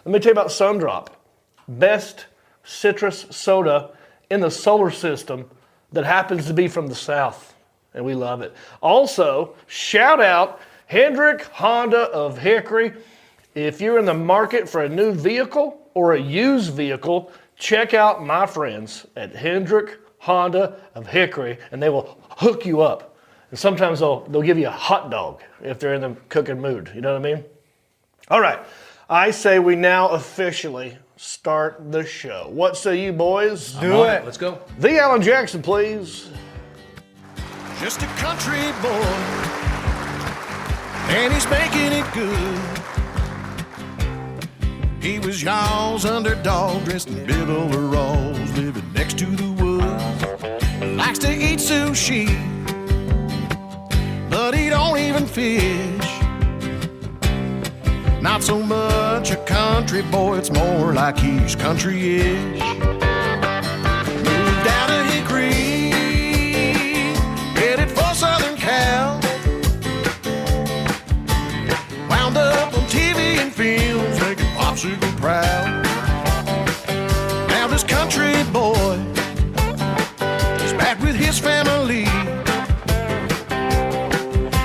Let me tell you about Sundrop. Best citrus soda in the solar system that happens to be from the South. And we love it. Also, shout out Hendrick Honda of Hickory. If you're in the market for a new vehicle or a used vehicle, check out my friends at Hendrick Honda of Hickory, and they will hook you up. And sometimes they'll give you a hot dog if they're in the cooking mood. You know what I mean? All right. I say we now officially start the show. What say you boys? Do it. Let's go. The Alan Jackson, please. Just a country boy, and he's making it good. He was y'all's underdog, dressed in bib overalls, living next to the woods. Likes to eat sushi, but he don't even fish. Not so much a country boy, it's more like he's country-ish. Moved down to Hickory, headed for Southern Cal. Wound up on TV and films, making popsicle proud. Now this country boy is back with his family.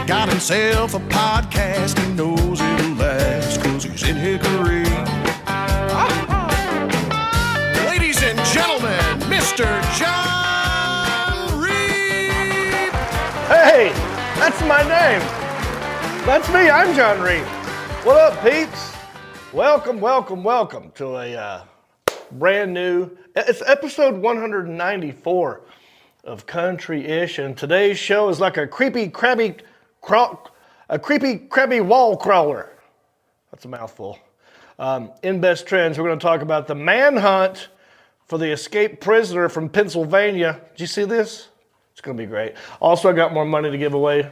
Got himself a podcast, he knows it'll last, 'cause he's in Hickory. Ladies and gentlemen, Mr. John Reed. Hey, that's my name. That's me, I'm John Reed. What up, peeps? Welcome to a brand new, it's episode 194 of Country-ish, and today's show is like a creepy, crabby wall crawler. That's a mouthful. In Best Trends, we're going to talk about the manhunt for the escaped prisoner from Pennsylvania. Did you see this? It's going to be great. Also, I got more money to give away.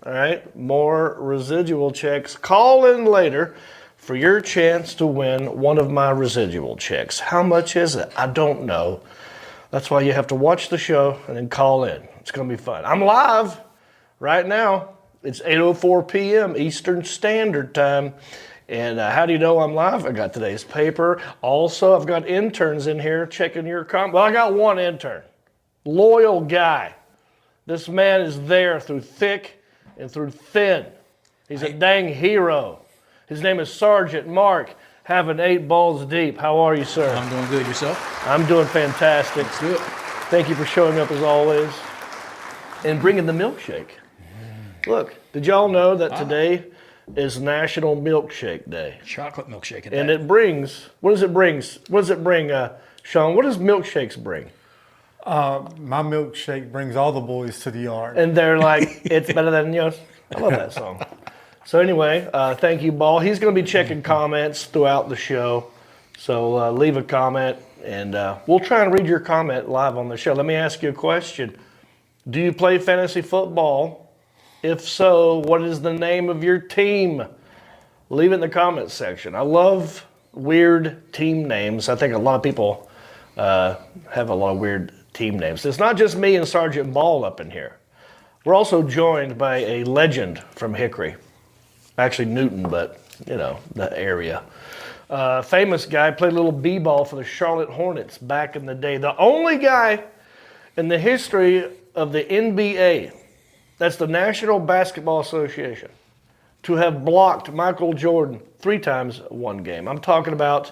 All right, more residual checks. Call in later for your chance to win one of my residual checks. How much is it? I don't know. That's why you have to watch the show and then call in. It's going to be fun. I'm live right now. It's 8:04 p.m. Eastern Standard Time. And how do you know I'm live? I got today's paper. Also, I've got interns in here checking your comments. Well, I got one intern. Loyal guy. This man is there through thick and through thin. He's a dang hero. His name is Sergeant Mark, having 8 balls deep. How are you, sir? I'm doing good. Yourself? I'm doing fantastic. Let's do it. Thank you for showing up as always and bringing the milkshake. Look, did y'all know that today is National Milkshake Day? Chocolate milkshake. And it brings, what does it bring, Sean? What does milkshakes bring? My milkshake brings all the boys to the yard. And they're like, it's better than yours. I love that song. So anyway, thank you, Ball. He's going to be checking comments throughout the show. So leave a comment, and we'll try and read your comment live on the show. Let me ask you a question. Do you play fantasy football? If so, what is the name of your team? Leave it in the comments section. I love weird team names. I think a lot of people have a lot of weird team names. It's not just me and Sergeant Ball up in here. We're also joined by a legend from Hickory. Actually Newton, but you know, the area. Famous guy, played a little b-ball for the Charlotte Hornets back in the day. The only guy in the history of the NBA, that's the National Basketball Association, to have blocked Michael Jordan 3 times one game. I'm talking about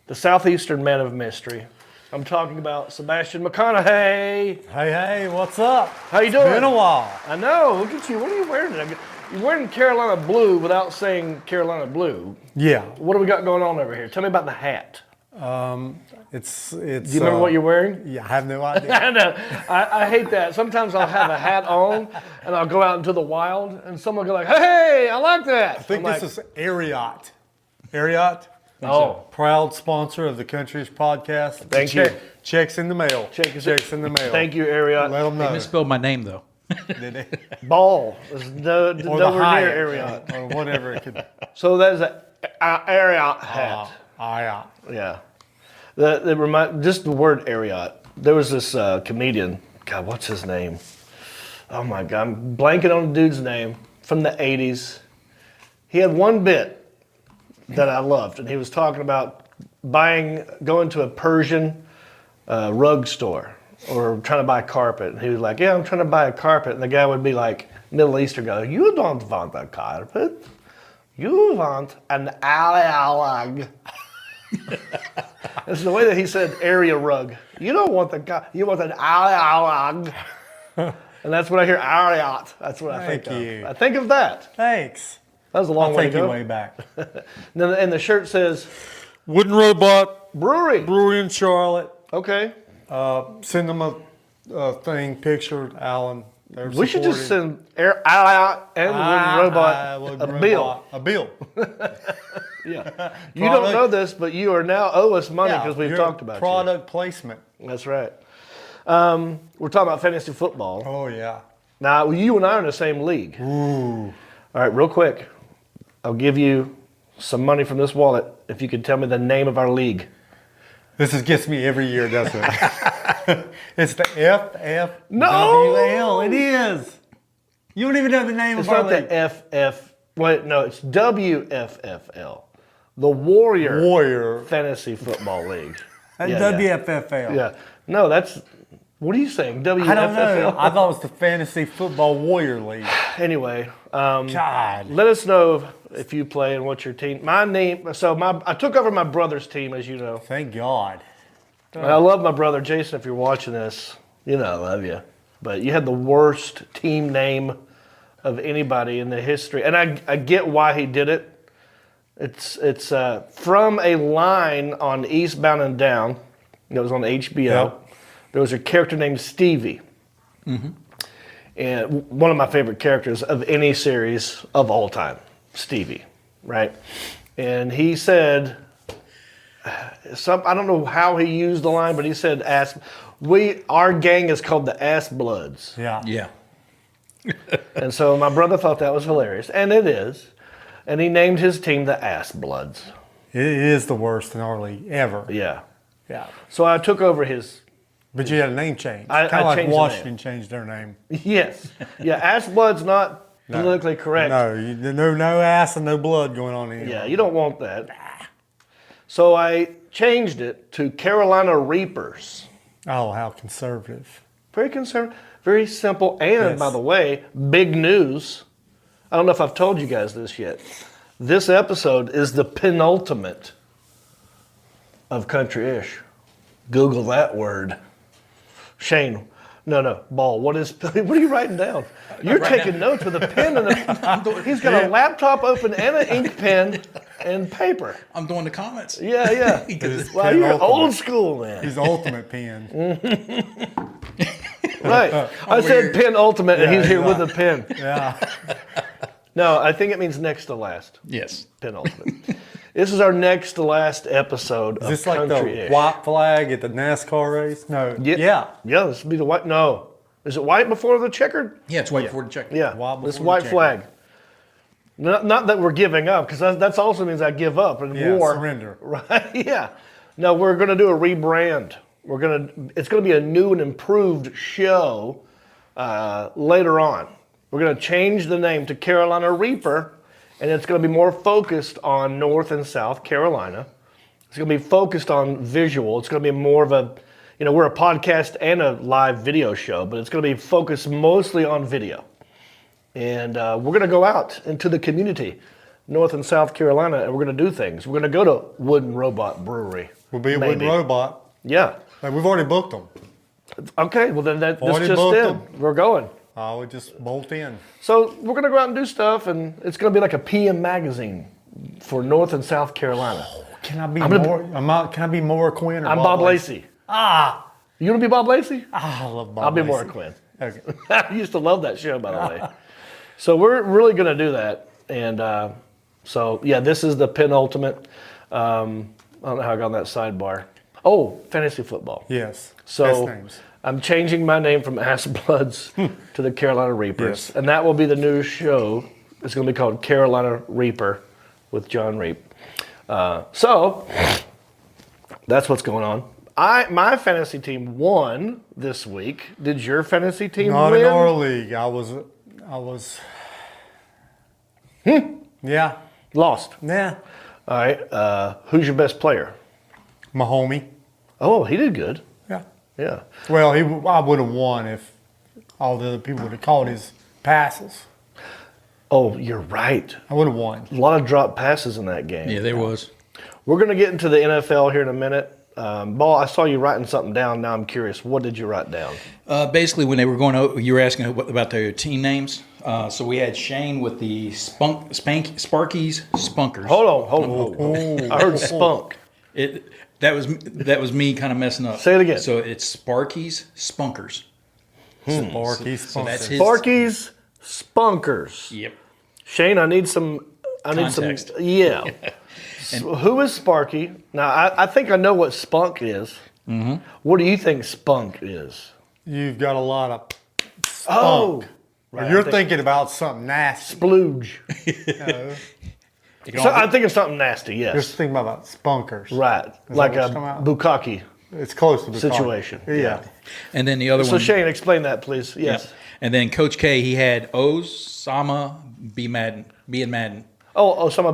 the Southeastern Man of Mystery. I'm talking about Sebastian McConaughey. Hey, what's up? How you doing? It's been a while. I know. Look at you. What are you wearing today? You're wearing Carolina blue without saying Carolina blue. Yeah. What do we got going on over here? Tell me about the hat. It's. Do you remember what you're wearing? Yeah, I have no idea. I know. I hate that. Sometimes I'll have a hat on and I'll go out into the wild and someone will go like, hey, I like that. I think this is Ariat. Ariat? Oh. Proud sponsor of the Country-ish podcast. Thank you. Checks in the mail. Checks in the mail. Thank you, Ariat. Let them know. They misspelled my name, though. Did they? Ball. There's nowhere near Ariat. Or whatever it could. So that's an Ariat hat. Ariat. Yeah. Just the word Ariat. There was this comedian. God, what's his name? Oh my God, I'm blanking on the dude's name from the 80s. He had one bit that I loved, and he was talking about going to a Persian rug store or trying to buy carpet. And he was like, "Yeah, I'm trying to buy a carpet," and the guy would be like, Middle Eastern guy, "You don't want a carpet. You want an alag." It's the way that he said area rug. You don't want you want an alag. And that's what I hear, Ariat. That's what I think of. I think of that. Thanks. That was a long way to Take you go. way back. And the shirt says Wooden Robot brewery. Brewery in Charlotte. Okay. Send them a picture, Alan. They're We should just supporting. send Ariat and Wooden Robot a bill. A bill. Yeah. You don't know this, but you are now owe us money because we've talked about product placement. you. That's right. We're talking about fantasy football. Oh yeah. Now, you and I are in the same league. Ooh. All right, real quick. I'll give you some money from this wallet if you can tell me the name of our league. Gets me every year, doesn't it? It's the FFWL. No! It is. You don't even know the name It's of our not league. the FF. Wait, no, it's WFFL. The Warrior Fantasy Football League. WFFL. Yeah. No, that's. What are you saying? WFFL? I don't know. I thought it was the Fantasy Football Warrior League. Anyway, God. let us know if you play and what's your team. I took over my brother's team, as you know. Thank God. And I love my brother, Jason. If you're watching this, I love you. But you had the worst team name of anybody in the history, and I get why he did it. It's from a line on Eastbound and Down. It was on HBO. Yep. There was a character named Stevie. Mm-hmm. And one of my favorite characters of any series of all time, Stevie, right? And he said, I don't know how he used the line, but he said, our gang is called the Ass Bloods. Yeah. Yeah. And so my brother thought that was hilarious, and it is. And he named his team the Ass Bloods. It is the worst in our league ever. Yeah. Yeah. So I took over his. But you had a name change. I Kind of like changed the Washington changed their name. Yes. Yeah, Ass Blood's not politically correct. No, no ass and no blood going on anymore. Yeah, you don't want that. So I changed it to Carolina Reapers. Oh, how conservative. Very conservative, very simple. And Yes. by the way, big news. I don't know if I've told you guys this yet. This episode is the penultimate of Country-ish. Google that word. Shane, no, Ball, what are you writing down? You're taking notes with a pen and he's got a laptop open and an ink pen and paper. I'm doing the comments. Yeah. It's Wow, you're penultimate. old school, man. He's the ultimate pen. Right. I said pen ultimate and he's here he's with a pen. Yeah. No, I think it means next to last. Yes. Penultimate. This is our next to last episode Is of this like the Country-ish. white flag at the NASCAR race? No. Yeah, this would be the white. No. Is it white before the checkered? Yeah, it's right before the check. Yeah, White this before white the flag. Not that we're giving up, because that also means I give up in Yeah, war. surrender. Right? Yeah. No, we're going to do a rebrand. It's going to be a new and improved show later on. We're going to change the name to Carolina Reaper, and it's going to be more focused on North and South Carolina. It's going to be focused on visual. It's going to be more of a, we're a podcast and a live video show, but it's going to be focused mostly on video. And we're going to go out into the community, North and South Carolina, and we're going to do things. We're going to go to Wooden Robot Brewery. We'll be a Maybe. wooden robot. Yeah. Like, we've already booked them. Okay, well then that's Already just booked in. them. We're going. I would just bolt in. So we're going to go out and do stuff, and it's going to be like a PM magazine for North and South Carolina. Can I be I'm gonna- more? Can I be Maura Quinn or I'm Bob Lacey. You want to be Bob Lacey? I love Bob. I'll be Lacey. Maura Quinn. Okay. I used to love that show, by the way. So we're really going to do that. And so, yeah, this is the penultimate. I don't know how I got on that sidebar. Oh, fantasy football. Yes. So Best names. I'm changing my name from Ass Bloods to the Carolina Reapers. Yes. And that will be the new show. It's going to be called Carolina Reaper with John Reap. So that's what's going on. My fantasy team won this week. Did your fantasy team Not win? in our league. I was. Yeah. Lost. Yeah. All right. Who's your best player? Mahomie. Oh, he did good. Yeah. Yeah. Well, I would have won if all the other people would have caught his passes. Oh, you're right. I would have won. A lot of drop passes in that game. Yeah, there was. We're going to get into the NFL here in a minute. Ball, I saw you writing something down. Now I'm curious. What did you write down? Basically, when they were going over, you were asking about their team names. So we had Shane with the Sparkies, Spunkers. Hold on. I heard spunk. That was me kind of messing up. Say it again. So it's Sparkies, Spunkers. So that's his. Sparkies, spunkers. Yep. Shane, I need some. Context. Yeah. So who is Sparky? Now, I think I know what spunk is. Mm-hmm. What do you think spunk is? You've got a lot of spunk. Oh, Right, you're thinking about something nasty. splooge. No, So I'm thinking something nasty. you're Yes. thinking about spunkers. Right. Like what a you're talking about? bukkake It's close to the situation. Yeah. And then the other So one. Shane, explain that, please. Yeah. Yes. And then Coach K, he had Osama bin Madden. Oh, Osama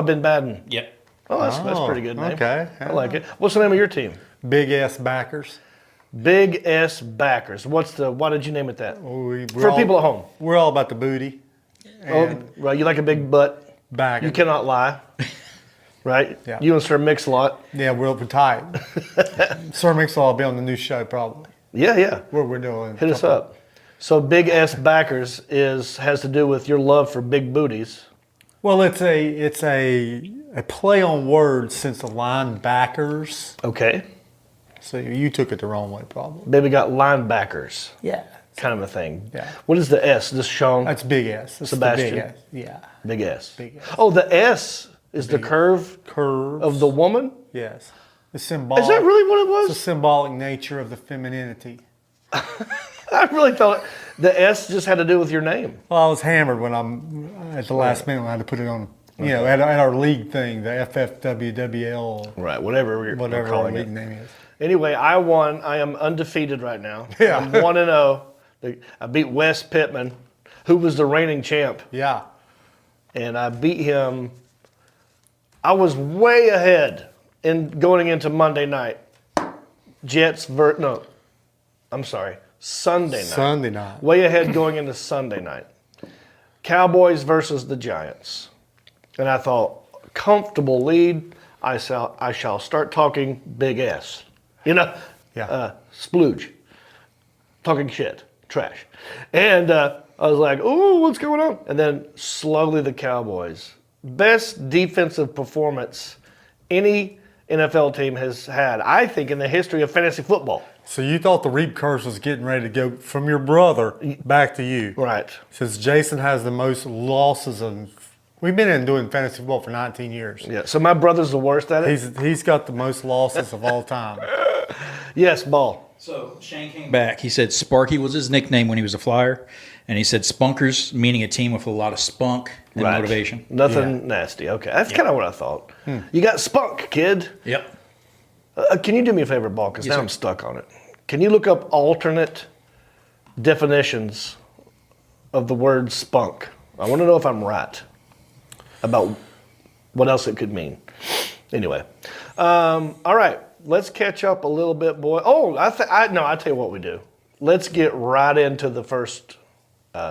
bin Laden. Yep. Oh, that's a pretty good name. Okay. I like it. What's the name of your team? Big ass backers. Big S Backers. Why did you name it that? We're For people at home. We're all about the booty. Oh, And right. You like a big butt. bagging. You cannot lie. Right? Yeah. You and Sir Mix-a-Lot. Yeah, we're up tight. Sir Mix-a-Lot will be on the new show probably. Yeah. What we're doing. Hit us up. So Big S Backers has to do with your love for big booties. Well, it's a play on words since the linebackers. Okay. So you took it the wrong way probably. Baby got linebackers. Yeah. Kind of a thing. Yeah. What is the S? This Sean? That's big S. That's Sebastian. The big S. Yeah. Big S. Big S. Oh, the S is the curve Curves. of the woman? Yes. The symbolic. Is that really what it The was? symbolic nature of the femininity. I really thought the S just had to do with your name. Well, I was hammered when at the last minute when I had to put it on, at our league thing, the FFWWL, Right, whatever you're whatever our calling league it. name is. Anyway, I won. I am undefeated right now. Yeah. I'm 1-0. I beat Wes Pittman, who was the reigning champ, Yeah. and I beat him. I was way ahead in going into Monday night. Sunday night. Sunday night. Way ahead going into Sunday night. Cowboys versus the Giants. And I thought, comfortable lead. I shall start talking big S. Yeah. Splooge. Talking shit. Trash. And I was like, ooh, what's going on? And then slowly the Cowboys. Best defensive performance any NFL team has had, I think, in the history of fantasy football. So you thought the reap curse was getting ready to go from your brother back to you. Right. Since Jason has the most losses we've been in doing fantasy football for 19 years. Yeah. So my brother's the worst at it? He's got the most losses of all time. Yes, Ball. So Shane came back. He said Sparky was his nickname when he was a Flyer. And he said Spunkers, meaning a team with a lot of spunk and Right. motivation. Nothing nasty. Okay. That's kind of what I thought. You got spunk, kid. Yep. Can you do me a favor, Ball? Because Yes, now sir. I'm stuck on it. Can you look up alternate definitions of the word spunk? I want to know if I'm right about what else it could mean. Anyway. All right. Let's catch up a little bit, boy. Oh, I tell you what we do. Let's get right into the first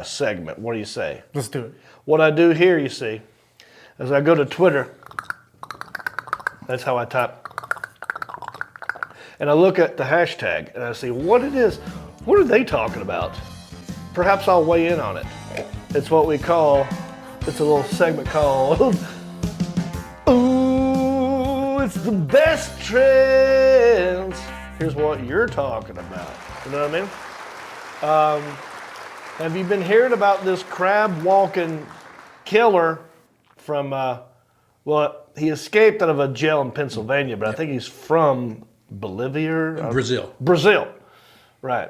segment. What do you say? Let's do it. What I do here, you see, is I go to Twitter. That's how I type. And I look at the hashtag and I see what it is. What are they talking about? Perhaps I'll weigh in on it. It's what we call, it's a little segment called, ooh, it's the best trends. Here's what you're talking about. You know what I mean? Have you been hearing about this Crabwalkin killer from, he escaped out of a jail in Pennsylvania, but I think he's from Bolivia? Brazil. Brazil, right.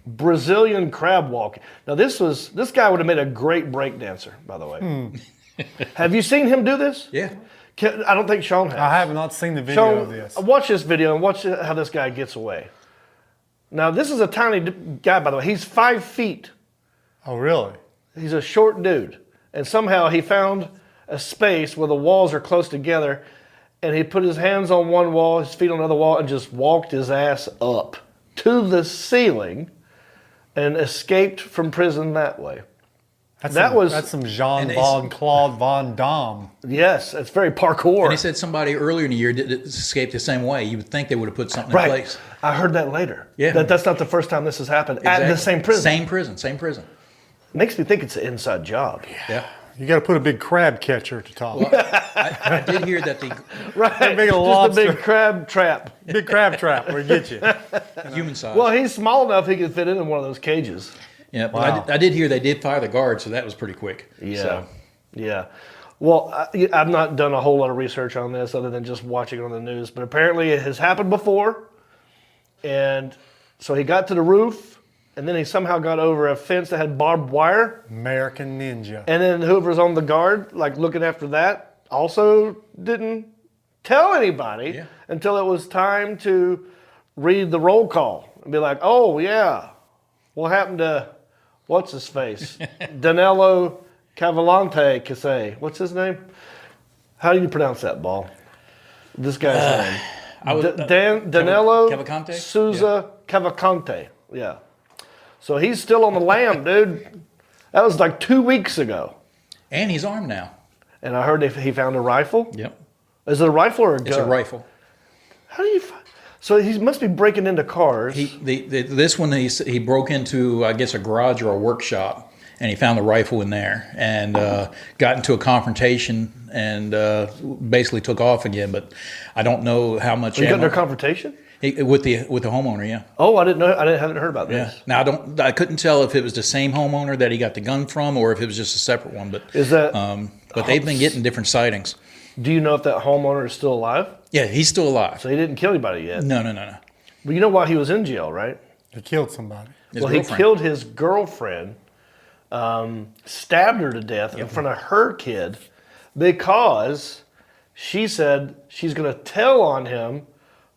Brazilian Crabwalkin. Now this guy would have made a great break dancer, by the way. Have you seen him do this? Yeah. I don't think Sean has. I have not seen the video of this. Watch this video and watch how this guy gets away. Now this is a tiny guy, by the way. He's 5 feet. Oh, really? He's a short dude. And somehow he found a space where the walls are close together, and he put his hands on one wall, his feet on another wall, and just walked his ass up to the ceiling and escaped from prison that way. That's some And Jean-Claude Van Damme. Yes, it's very parkour. And he said somebody earlier in the year did escape the same way. You would think they would have put something in right. place. I heard that later. Yeah. That's not the first time this has happened at the same prison. Same prison. Makes me think it's an inside job. Yeah. You got to put a big crab catcher at the top. I did hear that the Right. big Just lobster. a big crab trap. Big crab trap where it gets you. human size. Well, he's small enough he could fit in one of those cages. yeah, but Wow. I did hear they did fire the guard, so that was pretty quick. Yeah. So, Yeah. Well, I've not done a whole lot of research on this other than just watching it on the news, but apparently it has happened before. And so he got to the roof, and then he somehow got over a fence that had barbed wire. American Ninja. And then whoever's on the guard, like looking after that, also didn't tell anybody until it was time to read the roll call and be like, oh, yeah, what happened to, what's his face? Danilo Cavalante Case. What's his name? How do you pronounce that, Ball? This guy's name. Danilo Cavalcante? Souza Cavalcante. Yeah. So he's still on the lam, dude. That was like 2 weeks ago. and he's armed now. And I heard he found a rifle. Yep. Is it a rifle or a gun? It's a rifle. How do you find? So he must be breaking into cars. This one he broke into, I guess, a garage or a workshop, and he found the rifle in there and got into a confrontation and basically took off again. But I don't know how much. You got into a confrontation? With the homeowner, yeah. Oh, I didn't know. Haven't heard about this. Yeah. Now I couldn't tell if it was the same homeowner that he got the gun from or if it was just a separate one. But is that? But they've been getting different sightings. Do you know if that homeowner is still alive? Yeah, he's still alive. So he didn't kill anybody yet. No. But you know why he was in jail, right? He killed somebody. His Well, girlfriend. he killed his girlfriend, stabbed her to death in front of her kid because she said she's going to tell on him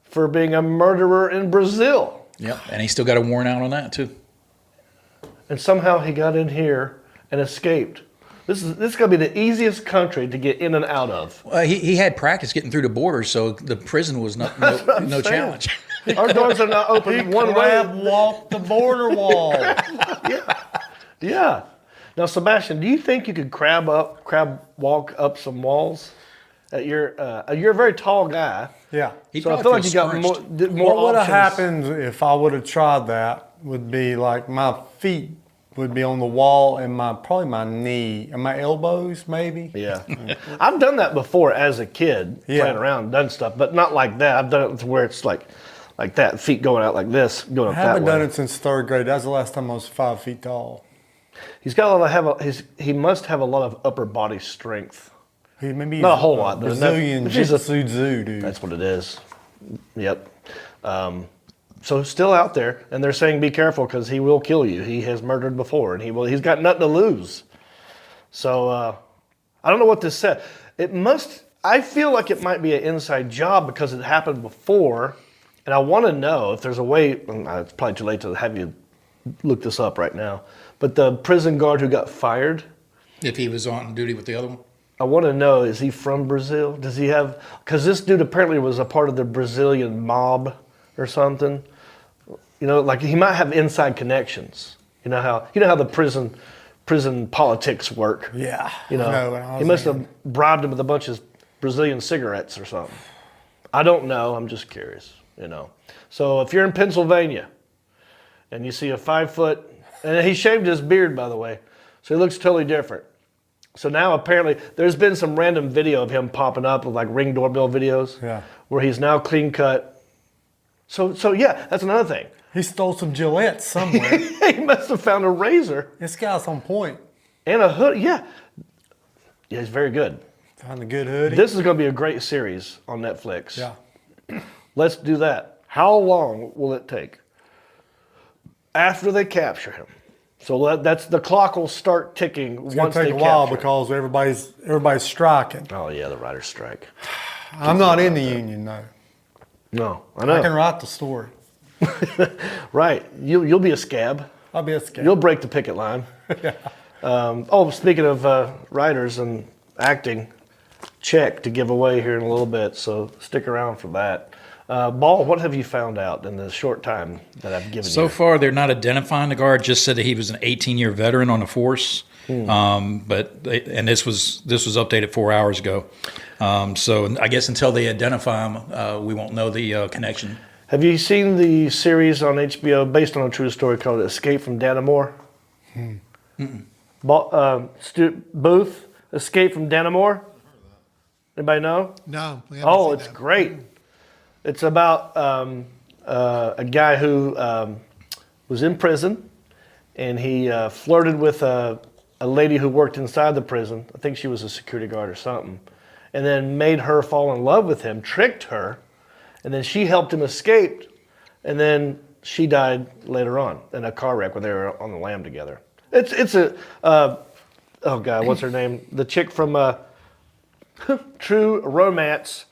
for being a murderer in Brazil. Yep, and he still got a warrant out on that too. And somehow he got in here and escaped. This is going to be the easiest country to get in and out of. He had practice getting through the border, so the prison was no saying. challenge. Our doors are not open one Crab way. walked the border wall. Yeah. Now, Sebastian, do you think you could crab walk up some walls? You're a very tall guy. Yeah. He'd So I probably feel like feel you got scrunched. more What would have options. happened if I would have tried that would be like my feet would be on the wall and probably my knee and my elbows maybe. Yeah. I've done that before as a kid, Yeah. playing around, done stuff, but not like that. I've done it to where it's like that, feet going out like this, going up I that haven't way. done it since third grade. That's the last time I was 5 feet tall. He's got a lot of he must have a lot of upper body strength. Maybe Not a whole lot, though. Brazilian But he's a- Jiu-Jitsu dude. That's what it is. Yep. So still out there, and they're saying be careful because he will kill you. He has murdered before, and he's got nothing to lose. So I don't know what this said. I feel like it might be an inside job because it happened before, and I want to know if there's a way. It's probably too late to have you look this up right now. But the prison guard who got fired, If he was on duty with the other one. I want to know, is he from Brazil? Does he have, because this dude apparently was a part of the Brazilian mob or something. You know, like he might have inside connections. You know how the prison politics work. Yeah. You I know, know, when I was he must in- have bribed him with a bunch of Brazilian cigarettes or something. I don't know. I'm just curious, you know. So if you're in Pennsylvania and you see a 5 foot, and he shaved his beard, by the way, so he looks totally different. So now apparently there's been some random video of him popping up with like Ring doorbell videos where he's now clean cut. So yeah, that's another thing. He stole some Gillette somewhere. He must have found a razor This guy's on point. and a hood. Yeah, he's very good. Found a good hoodie. This is going to be a great series on Netflix. Yeah. Let's do that. How long will it take after they capture him? So that's the clock will start ticking It's gonna once they take a while capture him. because everybody's striking. Oh yeah, the writer's strike. I'm not in the union though. No, I I can know. write the story. Right, you'll be a scab. I'll be a scab. You'll break the picket line. Speaking of writers and acting check to give away here in a little bit, so stick around for that. Ball, what have you found out in the short time that I've given you? So far, they're not identifying the guard. Just said that he was an 18-year veteran on the force. And this was updated 4 hours ago. So I guess until they identify him, we won't know the connection. Have you seen the series on HBO based on a true story called Escape from Dannemore? Booth, Escape from Dannemore? Anybody know? No. We haven't Oh, seen it's that. great. It's about a guy who was in prison, and he flirted with a lady who worked inside the prison. I think she was a security guard or something. And then made her fall in love with him, tricked her, and then she helped him escape. And then she died later on in a car wreck when they were on the lam together. It's a, oh God, what's her name? The chick from True Romance.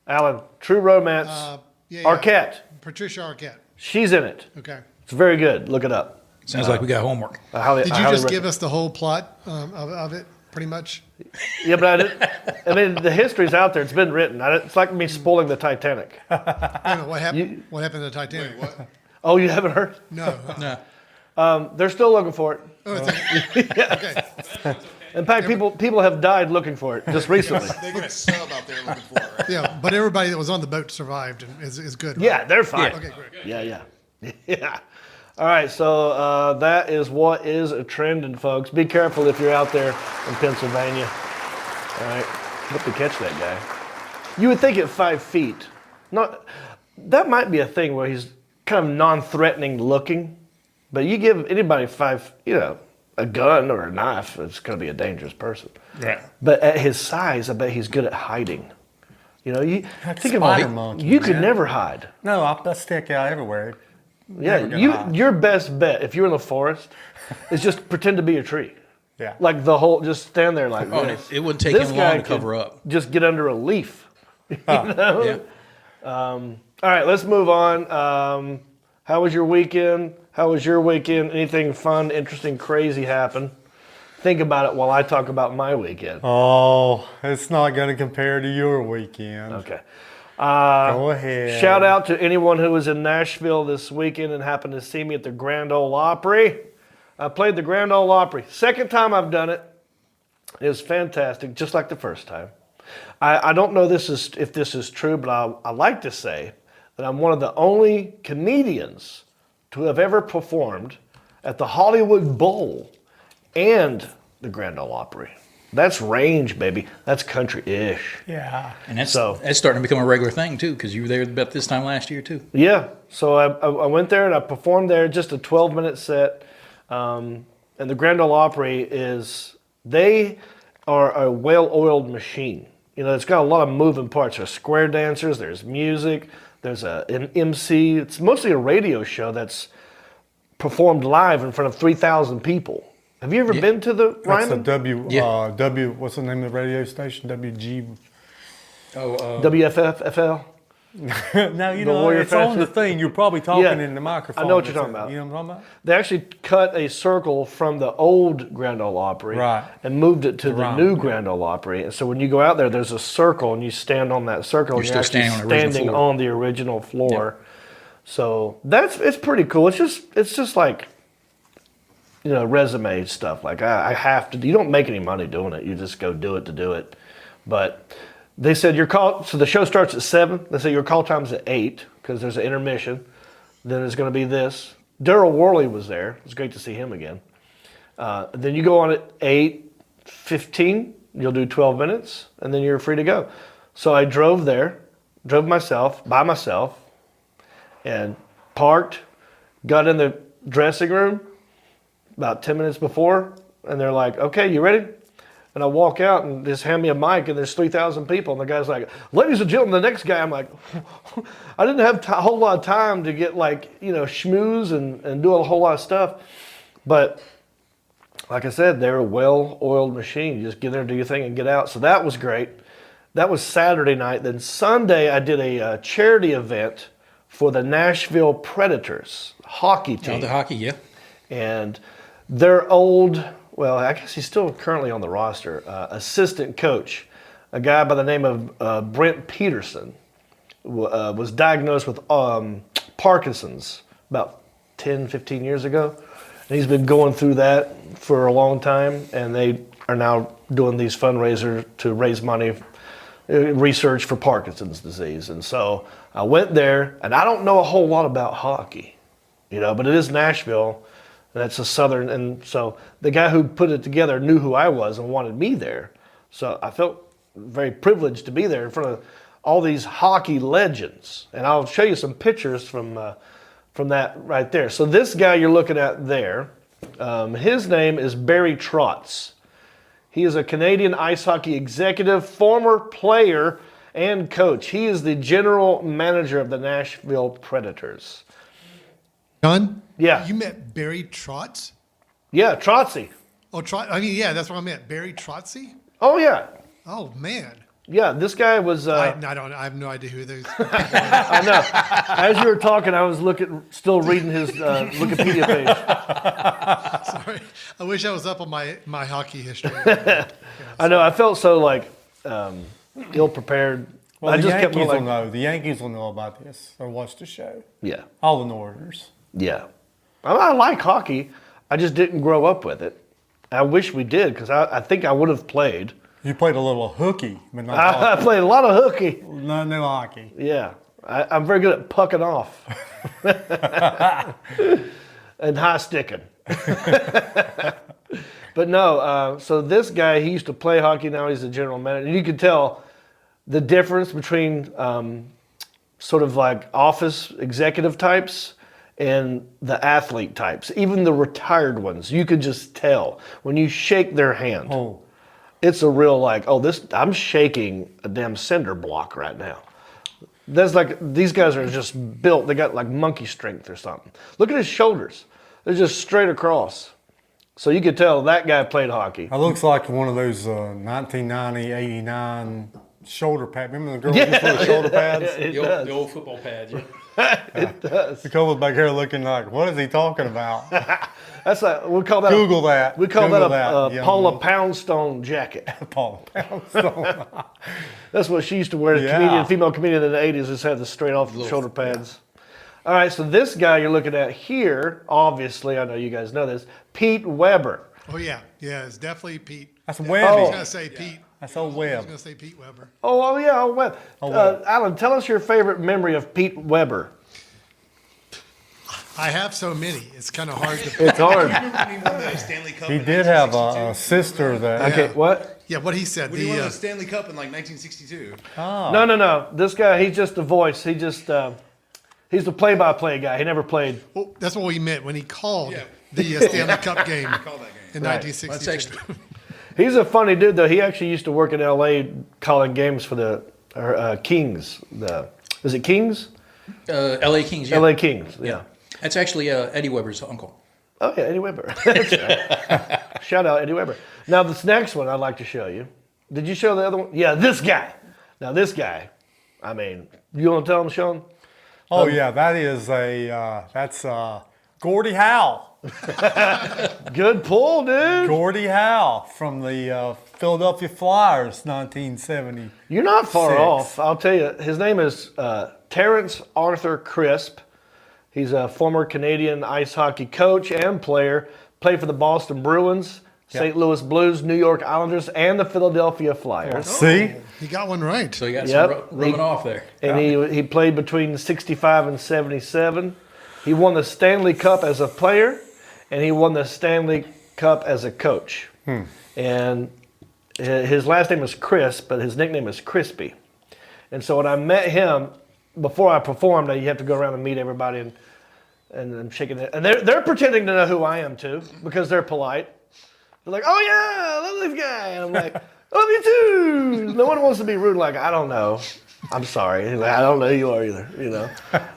Alan, True Romance. Arquette. Patricia Arquette. She's in it. Okay. It's very good. Look it up. Sounds like we got homework. Did you just give us the whole plot of it, pretty much? Yeah, but I mean, the history's out there. It's been written. It's like me spoiling the Titanic. Wait a minute, what happened? What happened to the Titanic? Oh, you haven't heard? No. No. They're still looking for it. Oh, okay. In fact, people have died looking for it just recently. They get a sub out there looking for it, right? Yeah, but everybody that was on the boat survived and is good. Right? Yeah, they're fine. Okay, great. Yeah. Yeah. All right, so that is what is a trending, folks. Be careful if you're out there in Pennsylvania. All right, hope to catch that guy. You would think at 5 feet, that might be a thing where he's kind of non-threatening looking, but you give anybody a gun or a knife, it's going to be a dangerous person. Right. But at his size, I bet he's good at hiding. You think about spider it. monkey, You could man. never hide. No, I stick out everywhere. Yeah, Never gonna hide. your best bet if you're in the forest is just pretend to be a tree. Yeah. Like just stand there like this. It wouldn't take This him guy long to could cover up. Just get under a leaf. You know? Yeah. All right, let's move on. How was your weekend? How was your weekend? Anything fun, interesting, crazy happen? Think about it while I talk about my weekend. Oh, it's not going to compare to your weekend. Okay. Go ahead. Shout out to anyone who was in Nashville this weekend and happened to see me at the Grand Ole Opry. I played the Grand Ole Opry. Second time I've done it. It was fantastic, just like the first time. I don't know if this is true, but I like to say that I'm one of the only comedians to have ever performed at the Hollywood Bowl and the Grand Ole Opry. That's range, baby. That's country-ish. Yeah. And that's So- starting to become a regular thing, too, because you were there about this time last year, too. Yeah. So I went there and I performed there, just a 12-minute set. And the Grand Ole Opry they are a well-oiled machine. It's got a lot of moving parts. There's square dancers, there's music, there's an MC. It's mostly a radio show that's performed live in front of 3,000 people. Have you ever been to the That's a Ryman? what's the name of the radio station? WG. WFFL? No, Warrior it's on the Fashion? thing. You're probably talking Yeah. in the microphone. I know what you're talking about. You know what I'm talking about? They actually cut a circle from the old Grand Ole Opry Right. and moved it to the Right. new Grand Ole Opry. And so when you go out there, there's a circle and you stand on that circle. You're and still actually standing on the original standing floor. on the original floor. So it's pretty cool. It's just like, resume stuff. Like I have to. You don't make any money doing it. You just go do it to do it. But they said your call. So the show starts at 7. They say your call time's at 8 because there's an intermission. Then there's going to be this. Daryl Worley was there. It was great to see him again. Then you go on at 8:15. You'll do 12 minutes, and then you're free to go. So I drove by myself, and parked, got in the dressing room about 10 minutes before, and they're like, okay, you ready? And I walk out and just hand me a mic, and there's 3,000 people, and the guy's like, ladies and gentlemen, the next guy. I'm like, I didn't have a whole lot of time to get schmooze and do a whole lot of stuff. But like I said, they're a well-oiled machine. You just get there, do your thing, and get out. So that was great. That was Saturday night. Then Sunday, I did a charity event for the Nashville Predators hockey team. The hockey, yeah. And their old well, I guess he's still currently on the roster, assistant coach, a guy by the name of Brent Peterson, was diagnosed with Parkinson's about 10, 15 years ago. And he's been going through that for a long time, and they are now doing these fundraisers to raise money, research for Parkinson's disease. And so I went there, and I don't know a whole lot about hockey, but it is Nashville, and that's a southern, and so the guy who put it together knew who I was and wanted me there. So I felt very privileged to be there in front of all these hockey legends. And I'll show you some pictures from that right there. So this guy you're looking at there, his name is Barry Trotz. He is a Canadian ice hockey executive, former player, and coach. He is the general manager of the Nashville Predators. John? Yeah. You met Barry Trotz? Yeah, Trotzy. Oh, yeah, that's what I meant. Barry Trotzy? Oh, yeah. Oh, man. Yeah, this guy was... I have no idea who those I know. As you were talking, I was still reading his Wikipedia page. Sorry. I wish I was up on my hockey history. I know. I felt so ill-prepared. Well, I the just kept Yankees going will know. The Yankees will know about this or watch the show. Yeah. All the Northerners. Yeah. I like hockey. I just didn't grow up with it. I wish we did, because I think I would have played. You played a little hooky, but not I hockey. played a lot of hooky. No hockey. Yeah. I'm very good at pucking off. And high sticking. But no, so this guy, he used to play hockey, now he's the general manager. And you could tell the difference between sort of like office executive types and the athlete types. Even the retired ones, you could just tell when you shake their hand. Oh. It's a real I'm shaking a damn cinder block right now. That's these guys are just built, they got like monkey strength or something. Look at his shoulders. They're just straight across. So you could tell that guy played hockey. It looks like one of those 1990, 89 shoulder pads. Remember the girl with the shoulder pads? The old football pads. Yeah. It does. The couple back here looking like, what is he talking about? That's we call that Google that. We call Google that a young Paula man. Poundstone jacket. Paula Poundstone. That's what she used to wear. Yeah. Female comedian in the 80s, just had the straight off shoulder pads. All right, so this guy you're looking at here, obviously, I know you guys know this, Pete Weber. Oh, yeah. Yeah, it's definitely Pete. That's I Webby. was going to say Pete. That's old I was Webb. going to say Pete Weber. Oh yeah, Webb. Webb. Alan, tell us your favorite memory of Pete Weber. I have so many. It's kind of hard to. It's hard. When he won the Stanley Cup He in did have 1962. a sister that. Okay, what? Yeah, what he said. When he won the Stanley Cup in like 1962. No. This guy, he's just a voice. He's the play-by-play guy. He never played. Well, that's what we meant when he called Yeah. the Stanley Cup game Call that game. in Right. 1962. That's actually He's a funny dude, though. He actually used to work in L.A. calling games for the Kings. Is it Kings? L.A. Kings. Yeah. L.A. Kings, yeah. That's actually Eddie Weber's uncle. Oh, yeah, Eddie Weber. That's right. Shout out Eddie Weber. Now, this next one I'd like to show you. Did you show the other one? Yeah, this guy. Now, this guy, I mean, you want to tell him, Sean? Oh yeah, that's Gordie Howe. Good pull, dude. Gordie Howe from the Philadelphia Flyers, 1970. You're not far Six. off. I'll tell you, his name is Terrence Arthur Crisp. He's a former Canadian ice hockey coach and player. Played for the Boston Bruins, St. Louis Blues, New York Islanders, and the Philadelphia Flyers. See? He got one right. So you got Yep. some rubbing off there. And he played between 65 and 77. He won the Stanley Cup as a player, and he won the Stanley Cup as a coach. And his last name is Crisp, but his nickname is Crispy. And so when I met him, before I performed, you have to go around and meet everybody and I'm shaking it. And they're pretending to know who I am too, because they're polite. They're like, "Oh yeah, I love this guy." And I'm like, "I love you too." No one wants to be rude. Like, I don't know. I'm sorry. Like, I don't know who you are either. You know.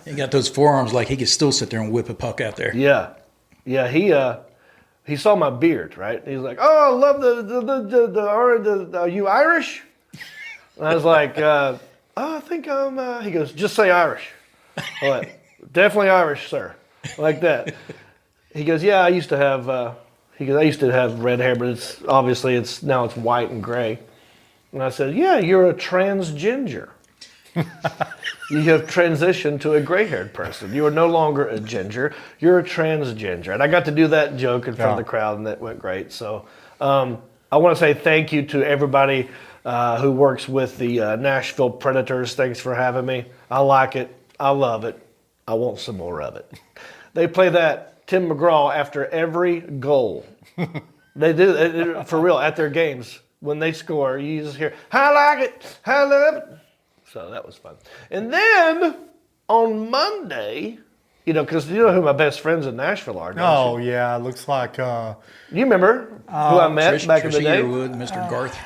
He got those forearms like he could still sit there and whip a puck out there. Yeah. He saw my beard, right? He's like, "Oh, I love the are you Irish?" And I was like, I think I'm. He goes, "Just say Irish." I'm like, "Definitely Irish, sir." Like that. He goes, "Yeah, I used to have." He goes, I used to have red hair, but it's obviously now it's white and gray. And I said, yeah, you're a transginger. You have transitioned to a gray-haired person. You are no longer a ginger. You're a transginger. And I got to do that joke in front of the crowd, and that went great. So I want to say thank you to everybody who works with the Nashville Predators. Thanks for having me. I like it. I love it. I want some more of it. They play that Tim McGraw after every goal. They do, for real, at their games. When they score, you just hear, I like it. I love it. So that was fun. And then on Monday, because you know who my best friends in Nashville are, don't you? Yeah, it looks like, You remember who I met back in the Trisha day? Yearwood, Mr. Garth.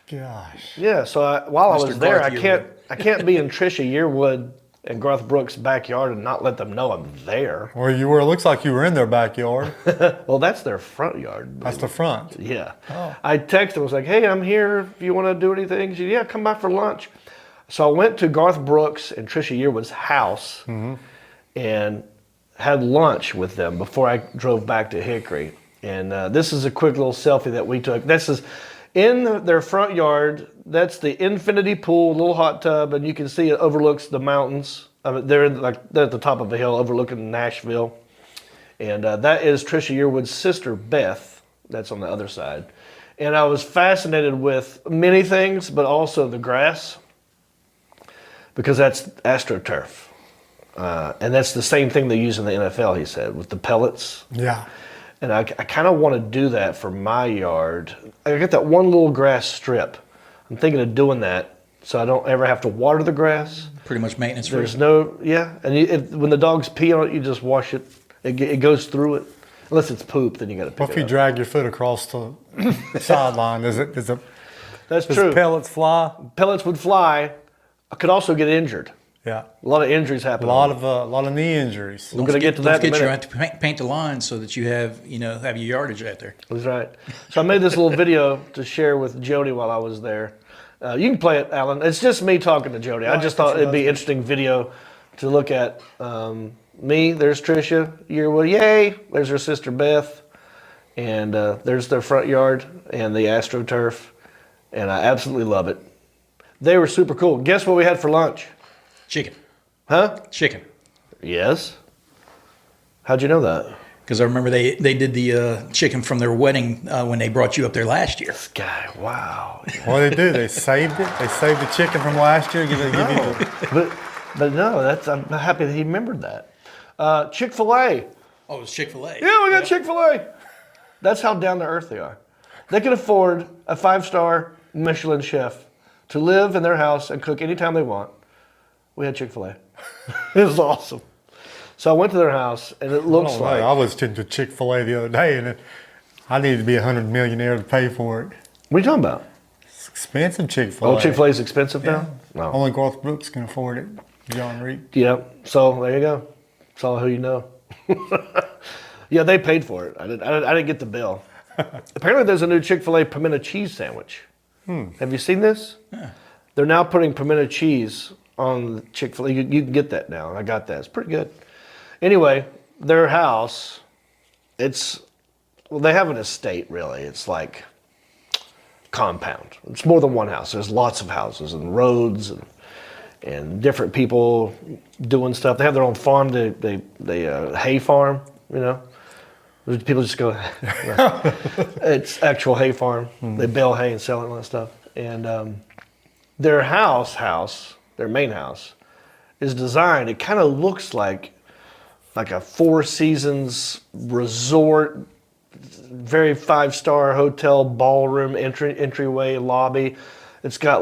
gosh. Yeah, so while I Mr. was there, Garth I can't be in Trisha Yearwood and Garth Brooks' backyard and not let them know I'm there. Well, you were. It looks like you were in their backyard. Well, that's their front yard. That's the front. Yeah. I texted him, was like, hey, I'm here if you want to do anything. She said, yeah, come by for lunch. So I went to Garth Brooks and Trisha Yearwood's house and had lunch with them before I drove back to Hickory. And this is a quick little selfie that we took. This is in their front yard. That's the infinity pool, little hot tub, and you can see it overlooks the mountains. They're at the top of a hill overlooking Nashville. And that is Trisha Yearwood's sister, Beth. That's on the other side. And I was fascinated with many things, but also the grass, because that's AstroTurf. And that's the same thing they use in the NFL, he said, with the pellets. Yeah. And I kind of want to do that for my yard. I got that one little grass strip. I'm thinking of doing that so I don't ever have to water the grass. Pretty much maintenance free. There's and when the dogs pee on it, you just wash it. It goes through it. Unless it's poop, then you got to pick What if you it up. drag your foot across the sideline? Does That's true. pellets fly? Pellets would fly. I could also get injured. Yeah. A lot of injuries happen. A lot of knee injuries. I'm going to get to that in a You minute. have to paint the lines so that you have your yardage out there. That's right. So I made this little video to share with Jody while I was there. You can play it, Alan. It's just me talking to Jody. I just thought it'd be an interesting video to look at. Me, there's Trisha Yearwood, yay! There's her sister Beth, and there's their front yard and the AstroTurf, and I absolutely love it. They were super cool. Guess what we had for lunch? Chicken. Huh? Chicken. Yes. How'd you know that? Because I remember they did the chicken from their wedding when they brought you up there last year. This guy, wow. What did they do? They saved it. They saved the chicken from last year. Give you the, But no, I'm happy that he remembered that. Chick-fil-A. Oh, it's Chick-fil-A. Yeah, we got Chick-fil-A. That's how down to earth they are. They can afford a 5-star Michelin chef to live in their house and cook anytime they want. We had Chick-fil-A. It was awesome. So I went to their house, and it looks like... I was to Chick-fil-A the other day, and I needed to be $100 millionaire to pay for it. What are you talking about? It's expensive Chick-fil-A. Oh, Chick-fil-A is expensive now? No. Only Garth Brooks can afford it. John Reed. Yeah, so there you go. It's all who you know. Yeah, they paid for it. I didn't get the bill. Apparently there's a new Chick-fil-A pimento cheese sandwich. Have you seen this? Yeah. They're now putting pimento cheese on the Chick-fil-A. You can get that now. I got that. It's pretty good. Anyway, their house, they have an estate, really. It's like compound. It's more than one house. There's lots of houses and roads and different people doing stuff. They have their own farm. They hay farm, People just go, it's actual hay farm. They bale hay and sell it and all that stuff. And their their main house, is designed, it kind of looks like a Four Seasons resort, very 5-star hotel ballroom entryway lobby. It's got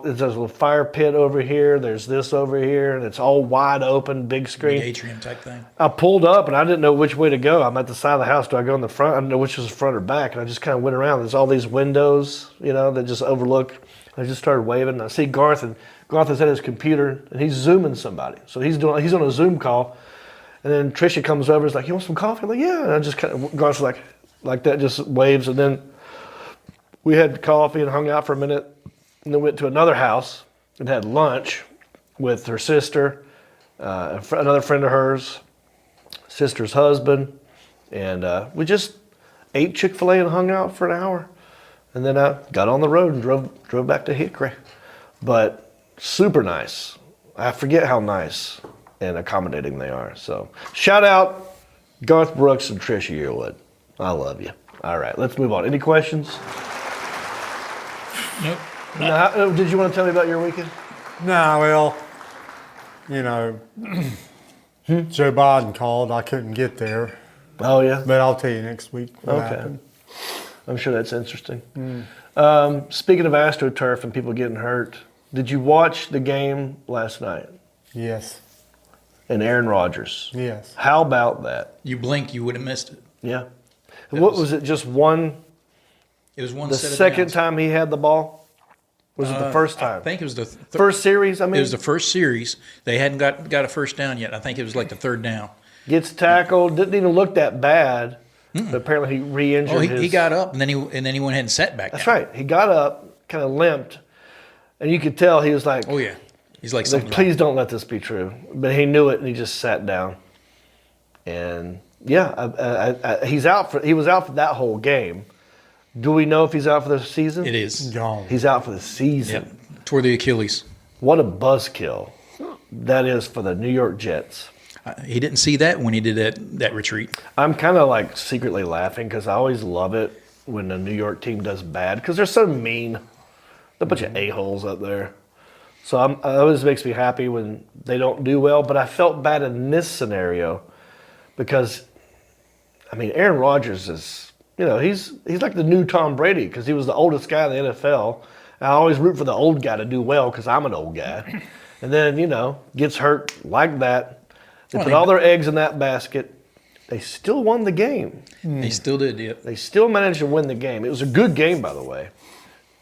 there's a little fire pit over here, there's this over here, and it's all wide open, big screen. Big atrium type thing. I pulled up and I didn't know which way to go. I'm at the side of the house. Do I go in the front? I didn't know which was front or back. And I just kind of went around. There's all these windows, that just overlook. I just started waving. I see Garth, and Garth is at his computer and he's Zooming somebody. So he's on a Zoom call. And then Trisha comes over and is like, you want some coffee? I'm like, yeah. And I just kind of, Garth's like that, just waves. And then we had coffee and hung out for a minute. And then went to another house and had lunch with her sister, another friend of hers, sister's husband, and we just ate Chick-fil-A and hung out for an hour. And then I got on the road and drove back to Hickory. But super nice. I forget how nice and accommodating they are. So shout out Garth Brooks and Trisha Yearwood. I love you. All right, let's move on. Any questions? Nope. Now, did you want to tell me about your weekend? Nah, well, you know, Joe Biden called. I couldn't get there, Oh, yeah? but I'll tell you next week what Okay. happened. I'm sure that's interesting. Speaking of AstroTurf and people getting hurt, did you watch the game last night? Yes, And Aaron Rodgers. yes. How about that? You blink, you would have missed it. Yeah. What was it? Just one? It was one The set of second downs. time he had the ball? Was it the first time? I think it was the First series. I mean, It was the first series. They hadn't got a first down yet. I think it was like the third down. gets tackled. Didn't even look that bad. But apparently he re-injured Oh, his. he got up and then he went ahead and sat back That's down. right. He got up, kind of limped, and you could tell he was like, Oh yeah, he's like He's something. like, please don't let this be true. But he knew it, and he just sat down. And yeah, he's out for. He was out for that whole game. Do we know if he's out for the season? It is. Gone. He's out for the season. Yep. Toward the Achilles. What a buzzkill that is for the New York Jets. He didn't see that when he did that retreat. I'm kind of like secretly laughing because I always love it when the New York team does bad because they're so mean. They're a bunch of a-holes up there. So it always makes me happy when they don't do well. But I felt bad in this scenario because, I mean, Aaron Rodgers is, you know, he's like the new Tom Brady because he was the oldest guy in the NFL. I always root for the old guy to do well because I'm an old guy. And then, you know, gets hurt like that. They put all their eggs in that basket. They still won the game. He still did. Yep. They still managed to win the game. It was a good game, by the way.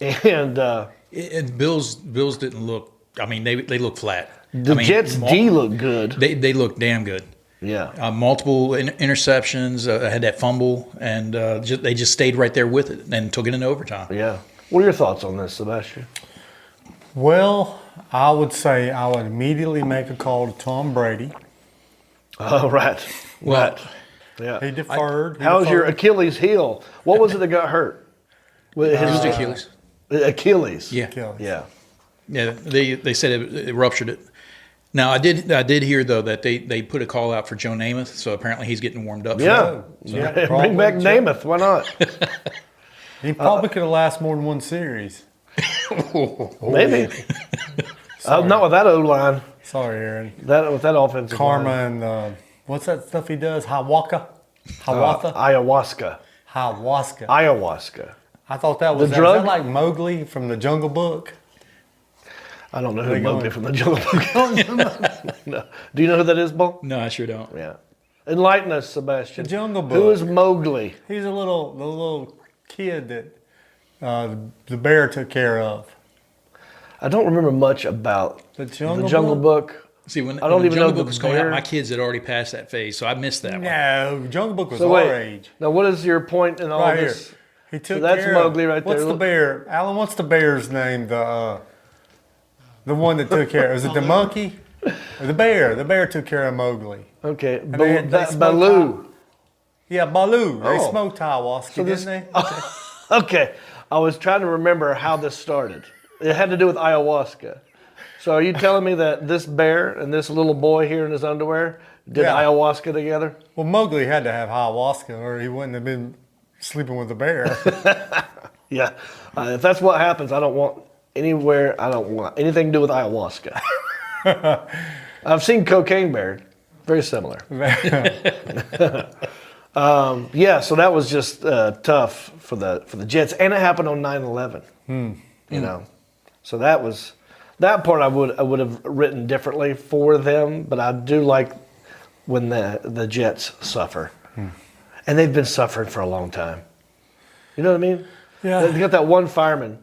And And Bills didn't look. I mean, they look flat. the Jets' D looked good. They look damn good. Yeah. Multiple interceptions. Had that fumble, and they just stayed right there with it and took it into overtime. Yeah. What are your thoughts on this, Sebastian? Well, I would say I would immediately make a call to Tom Brady. Oh, right. Well, Right. Yeah. He deferred. How's your Achilles heel? What was it that got hurt? It was the Achilles. Achilles. Yeah. Achilles. Yeah. Yeah, they said it ruptured it. Now I did hear though that they put a call out for Joe Namath, so apparently he's getting warmed up. Yeah. Yeah, Bring probably. back Namath. Why not? He probably could have lasted more than one series. Maybe. Not with that O line. Sorry, Aaron. With that offensive Karma line. and what's that stuff he does? Hawaka? Hawatha? Ayahuasca. Ayahuasca. I thought that was The that. drug? Is that like Mowgli from the Jungle Book? I don't know who They Mowgli going- from the Jungle Book. No. Do you know who that is, Bull? No, I sure don't. Yeah. Enlighten us, Sebastian. The Jungle Who Book. is Mowgli? He's the little kid that the bear took care of. I don't remember much about The Jungle Book. See, when I don't when even Jungle know the Book was coming out, bear. my kids had already passed that phase, so I missed that one. No, Jungle Book was So our wait. age. Now, what is your point in all Right here. this? He took that's care Mowgli of, right What's there. the bear? Alan, what's the bear's name? The one that took care of. Was it the monkey? Or the bear? The bear took care of Mowgli. Okay, they smoked Baloo. Yeah, Baloo. They Oh. smoked ayahuasca, this- didn't they? Okay, I was trying to remember how this started. It had to do with ayahuasca. So are you telling me that this bear and this little boy here in his underwear did Yeah. ayahuasca together? Well, Mowgli had to have ayahuasca or he wouldn't have been sleeping with the bear. Yeah. If that's what happens, I don't want anything to do with ayahuasca. I've seen Cocaine Bear. Very similar. Yeah, so that was just tough for the Jets, and it happened on 9/11. You know, so that part I would have written differently for them, but I do like when the Jets suffer, and they've been suffering for a long time. You know what I mean? Yeah. They got that one fireman.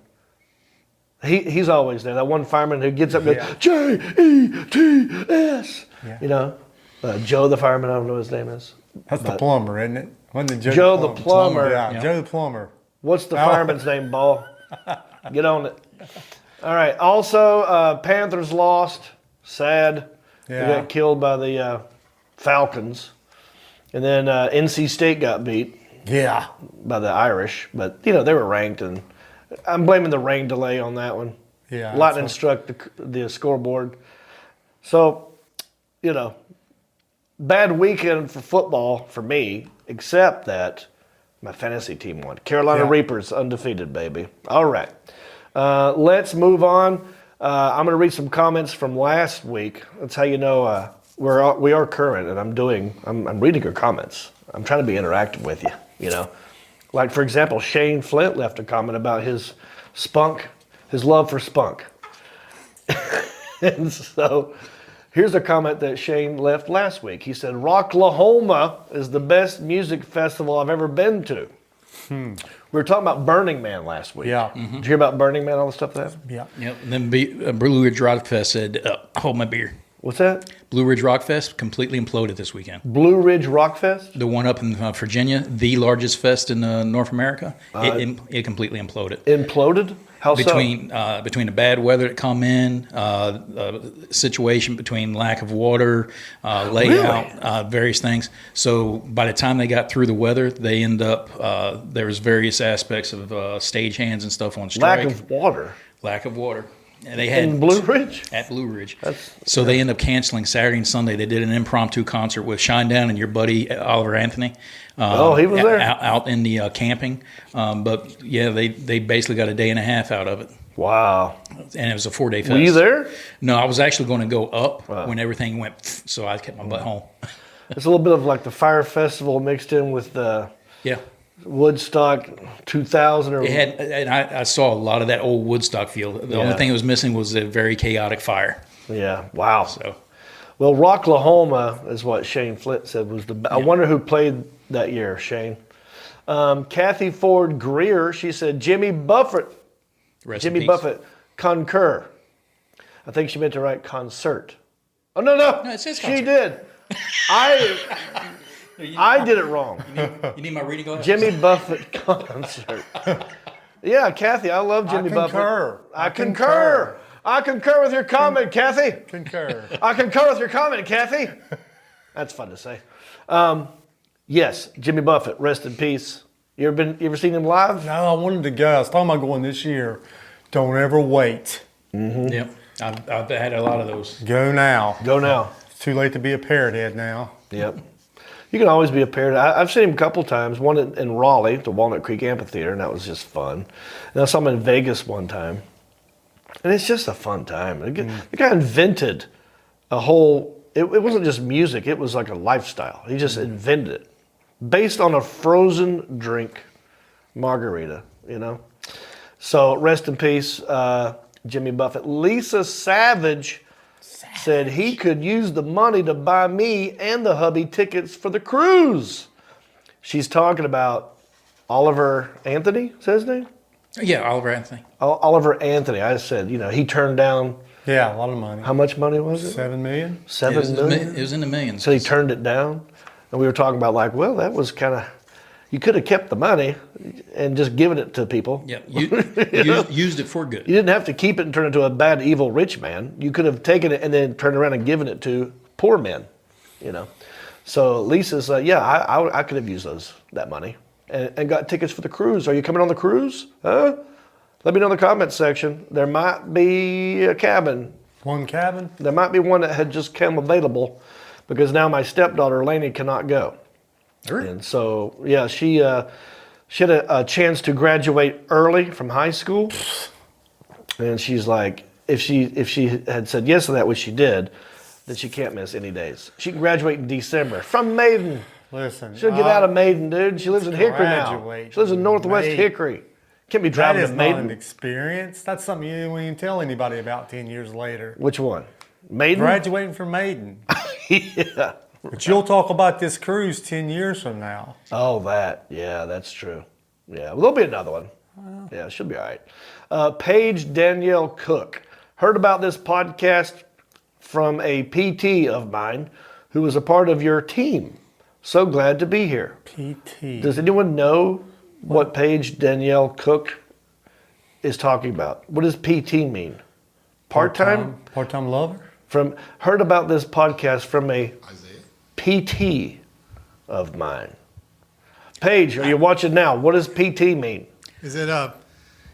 He's always there. That one fireman who gets up and goes, J-E-T-S. Yeah. You know, Joe the fireman. I don't know what his name is. That's the plumber, isn't it? Wasn't it Joe the plumber. Yeah, Yeah. Joe the plumber. What's the fireman's name, Ball? Get on it. All right. Also, Panthers lost. Sad. They Yeah. got killed by the Falcons. And then NC State got beat. Yeah. by the Irish, but they were ranked, and I'm blaming the rain delay on that one. Yeah. Lightning struck the scoreboard. So, bad weekend for football for me, except that my fantasy team won. Carolina Yeah. Reapers, undefeated, baby. All right. Let's move on. I'm going to read some comments from last week. That's how you know we are current, and I'm reading your comments. I'm trying to be interactive with you, Like, for example, Shane Flint left a comment about his love for spunk. And so here's a comment that Shane left last week. He said, Rocklahoma is the best music festival I've ever been to. We were talking about Burning Man last week. Yeah. Did you hear about Burning Man, all the stuff that? Yeah. Yep. And then Blue Ridge Rock Fest said, hold my beer. What's that? Blue Ridge Rock Fest completely imploded this weekend. Blue Ridge Rock Fest? The one up in Virginia, the largest fest in North America, it completely imploded. Imploded? How Between the bad weather that come in, situation between lack of water, layout, various things. So by the time they got through the weather, they end up there was various aspects of stagehands and stuff on so? strike. Lack of water. And they had In Blue Ridge? at Blue Ridge. So they end up canceling Saturday and Sunday. They did an impromptu concert with Shinedown and your buddy Oliver Anthony. He was there? Out in the camping. But yeah, they basically got a day and a half out of it. Wow. And it was a 4-day fest. Were you there? No, I was actually going to go up when everything went, so I kept my butt home. It's a little bit of like the Fire Festival mixed in with the Yeah. Woodstock 2000 or It had, and I saw a lot of that old Woodstock feel. The only thing it was missing was a very chaotic fire. yeah, wow. So Well, Rocklahoma is what Shane Flint said was I wonder who played that year, Shane. Kathy Ford Greer, she said Jimmy Buffett. rest in Jimmy peace. Buffett, concur. I think she meant to write concert. Oh, no. No, it says she concert. did. I did it wrong. You need my reading glasses? Jimmy Buffett concert. Yeah, Kathy, I love Jimmy Buffett. I concur. I concur with your comment, Kathy. Concur. I concur with your comment, Kathy. That's fun to say. Yes, Jimmy Buffett, rest in peace. You ever seen him live? No, I wanted to go. I was talking about going this year. Don't ever wait. Yep. I've had a lot of those. Go now. Go now. It's too late to be a parrot head now. Yep. You can always be a parrot. I've seen him a couple times. One in Raleigh, the Walnut Creek Amphitheater, and that was just fun. And I saw him in Vegas one time. And it's just a fun time. The guy invented a whole, it wasn't just music, it was like a lifestyle. He just invented it. Based on a frozen drink margarita, So rest in peace, Jimmy Buffett. Lisa Savage said he could use the money to buy me and the hubby tickets for the cruise. She's talking about Oliver Anthony, is that his name? Yeah, Oliver Anthony. Oliver Anthony. I said, he turned down, Yeah, a lot of money. how much money was it? $7 million? $7 million? It was in the millions. So he turned it down. And we were talking about that was kind of, you could have kept the money and just given it to people. Yeah, used it for good. You didn't have to keep it and turn it into a bad, evil, rich man. You could have taken it and then turned around and given it to poor men, So Lisa's, I could have used that money and got tickets for the cruise. Are you coming on the cruise? Huh? Let me know in the comments section. There might be a cabin. One cabin? There might be one that had just come available because now my stepdaughter, Lainey, cannot go. Sure. And so, she had a chance to graduate early from high school. And she's like, if she had said yes to that, which she did, then she can't miss any days. She can graduate in December from Maiden. Listen. She'll get out of Maiden, dude. She lives in Hickory now. Graduate She lives in Northwest Maiden. Hickory. Can't be That driving is to not an Maiden. experience. That's something you wouldn't even tell anybody about 10 years later. Which one? Maiden? Graduating from Maiden. Yeah. But you'll talk about this cruise 10 years from now. Oh, that. Yeah, that's true. Yeah, well, there'll be another one. Yeah, she'll be all right. Paige Danielle Cook. Heard about this podcast from a PT of mine who was a part of your team. So glad to be here. PT. Does anyone know what Paige Danielle Cook is talking about? What does PT mean? Part-time? Part-time lover? Heard about this podcast from a Isaiah. PT of mine. Paige, are you watching now? What does PT mean? Is it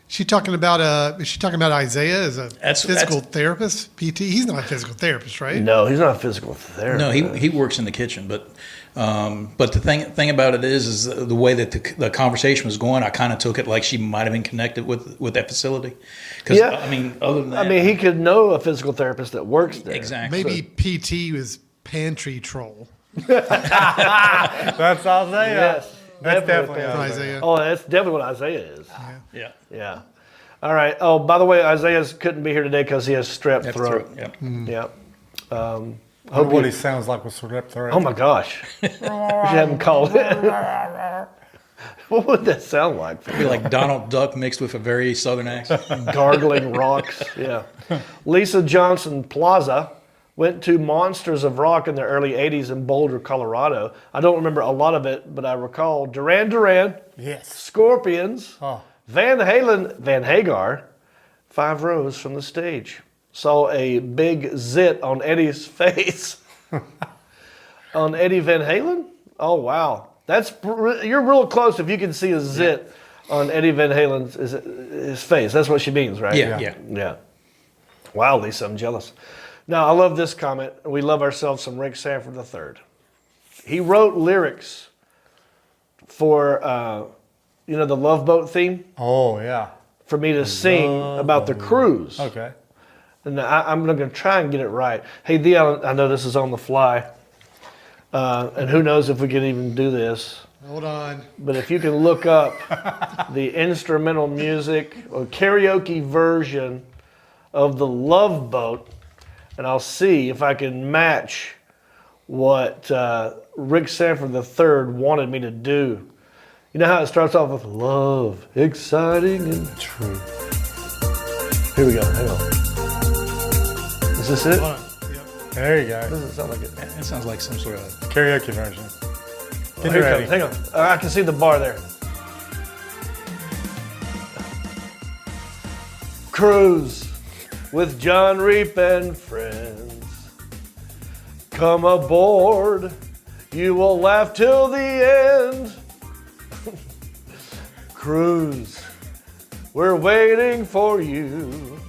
is she talking about Isaiah as a physical therapist? PT? He's not a physical therapist, right? No, he's not a physical therapist. No, he works in the kitchen, but the thing about it is the way that the conversation was going, I kind of took it like she might have been connected with that facility. Because I mean, other than that, he could know a physical therapist that works there. exactly. Maybe PT was pantry troll. That's Isaiah. Yes, That's definitely For Isaiah. Isaiah. Oh, that's definitely what Isaiah is. Yeah. Yeah. All right. Oh, by the way, Isaiah couldn't be here today because he has strep throat. Yep. Yeah. I wonder what he sounds like with strep throat. Oh my gosh. We should have him called in. What would that sound like? It'd be like Donald Duck mixed with a very southern accent. Gargling rocks. Yeah. Lisa Johnson Plaza went to Monsters of Rock in the early 80s in Boulder, Colorado. I don't remember a lot of it, but I recall Duran Duran, Yes. Scorpions, Oh. Van Hagar, 5 rows from the stage. Saw a big zit on Eddie's face. On Eddie Van Halen? Oh, wow. You're real close if you can see a zit on Eddie Van Halen's his face. That's what she means, right? Yeah. Wow, Lisa, I'm jealous. Now, I love this comment. We love ourselves some Rick Sanford III. He wrote lyrics for, the Love Boat theme Oh, yeah. for me to sing about the cruise. Okay. And I'm going to try and get it right. Hey, Dee, I know this is on the fly. And who knows if we can even do this. Hold on. But if you can look up the instrumental music or karaoke version of the Love Boat, and I'll see if I can match what Rick Sanford III wanted me to do. You know how it starts off with love, exciting and true. Here we go. Hang on. Is this it? Hold on. Yep. There you go. Doesn't sound like it. It sounds like some sort of Karaoke version. Get Here it ready. comes. Hang on. I can see the bar there. Cruise with John Reap and friends. Come aboard. You will laugh till the end. Cruise. We're waiting for you.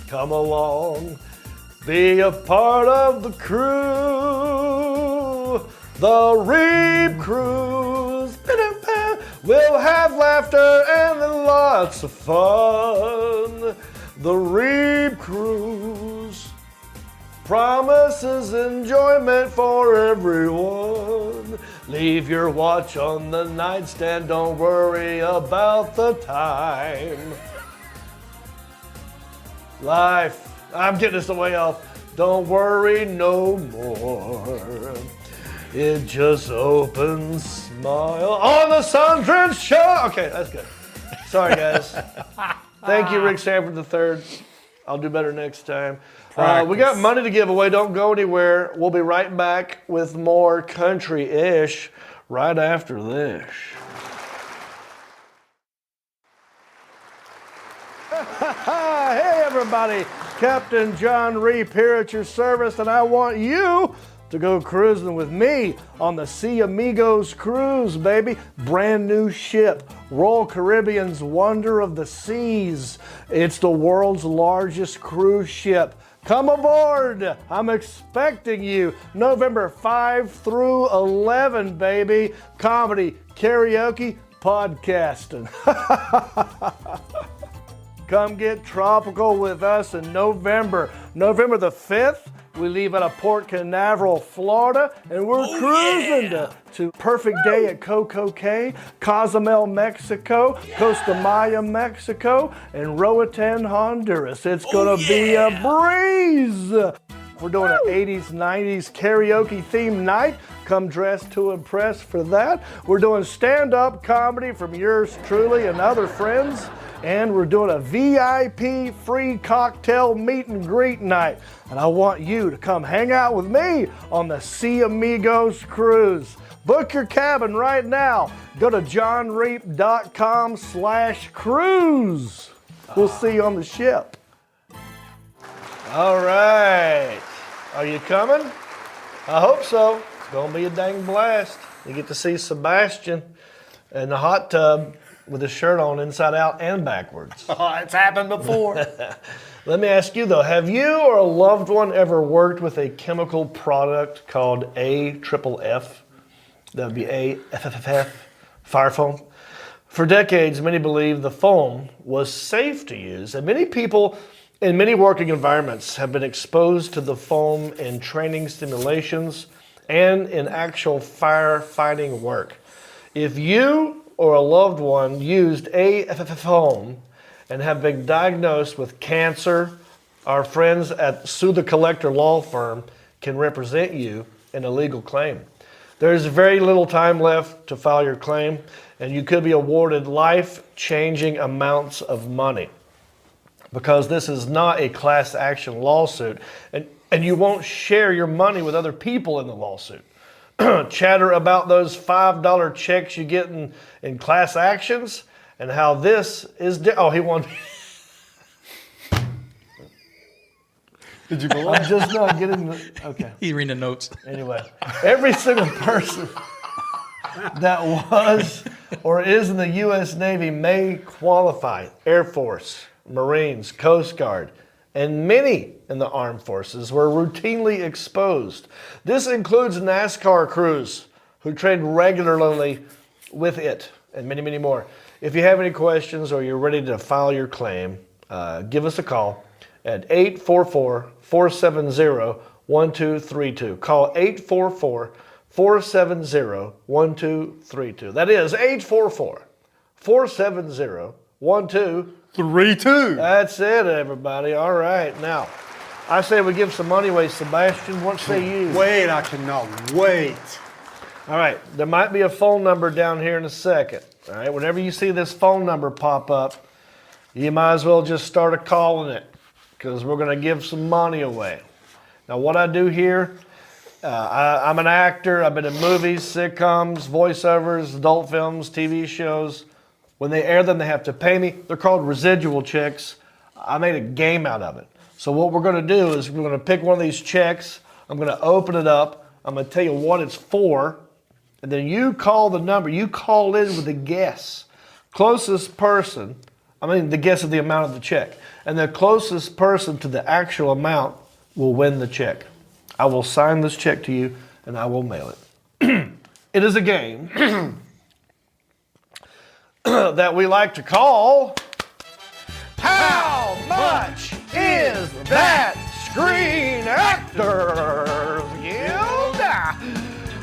Come along. Be a part of the crew. The Reap Cruise. We'll have laughter and lots of fun. The Reap Cruise promises enjoyment for everyone. Leave your watch on the nightstand. Don't worry about the time. Life. I'm getting this way off. Don't worry no more. It just opens, smile on the sun-drenched shore. Okay, that's good. Sorry, guys. Thank you, Rick Sanford III. I'll do better next time. We got money to give away. Don't go anywhere. We'll be right back with more country-ish right after this. Hey, everybody. Captain John Reap here at your service, and I want you to go cruising with me on the Sea Amigos cruise, baby. Brand new ship, Royal Caribbean's Wonder of the Seas. It's the world's largest cruise ship. Come aboard. I'm expecting you. November 5 through 11, baby. Comedy, karaoke, podcasting. Come get tropical with us in November. November the 5th, we leave out of Port Canaveral, Florida, and we're cruising to Perfect Day at Coco Cay, Cozumel, Mexico, Costa Maya, Mexico, and Roatan, Honduras. It's gonna be a breeze. We're doing an 80s, 90s karaoke themed night. Come dressed to impress for that. We're doing stand-up comedy from yours truly and other friends. And we're doing a VIP free cocktail meet and greet night. And I want you to come hang out with me on the Sea Amigos cruise. Book your cabin right now. Go to johnreap.com/cruise. We'll see you on the ship. All right. Are you coming? I hope so. It's going to be a dang blast. You get to see Sebastian. in the hot tub with his shirt on inside out and backwards. Oh, it's happened before. Let me ask you though, have you or a loved one ever worked with a chemical product called AFFF? That would be AFFF, fire foam. For decades, many believed the foam was safe to use, and many people in many working environments have been exposed to the foam in training simulations and in actual firefighting work. If you or a loved one used AFFF foam and have been diagnosed with cancer, our friends at Sue the Collector law firm can represent you in a legal claim. There's very little time left to file your claim, and you could be awarded life-changing amounts of money because this is not a class action lawsuit, and you won't share your money with other people in the lawsuit. Chatter about those $5 checks you get in class actions and how this is... he won... Did you believe? I'm just not getting the... Okay. He's reading the notes. Anyway, every single person that was or is in the U.S. Navy may qualify. Air Force, Marines, Coast Guard, and many in the armed forces were routinely exposed. This includes NASCAR crews who train regularly with it, and many, many more. If you have any questions or you're ready to file your claim, give us a call at 844-470-1232. Call 844-470-1232. That is 844-470-1232. 3-2. That's it, everybody. All right. Now, I say we give some money away. Sebastian, what say you? Wait, I cannot wait. All right. There might be a phone number down here in a second. All right. Whenever you see this phone number pop up, you might as well just start calling it because we're going to give some money away. Now, what I do here, I'm an actor. I've been in movies, sitcoms, voiceovers, adult films, TV shows. When they air them, they have to pay me. They're called residual checks. I made a game out of it. So what we're going to do is we're going to pick one of these checks. I'm going to open it up. I'm going to tell you what it's for. And then you call the number. You call in with a guess. Closest person, the guess of the amount of the check. And the closest person to the actual amount will win the check. I will sign this check to you and I will mail it. It is a game that we like to call How Much Is That Screen Actors Guild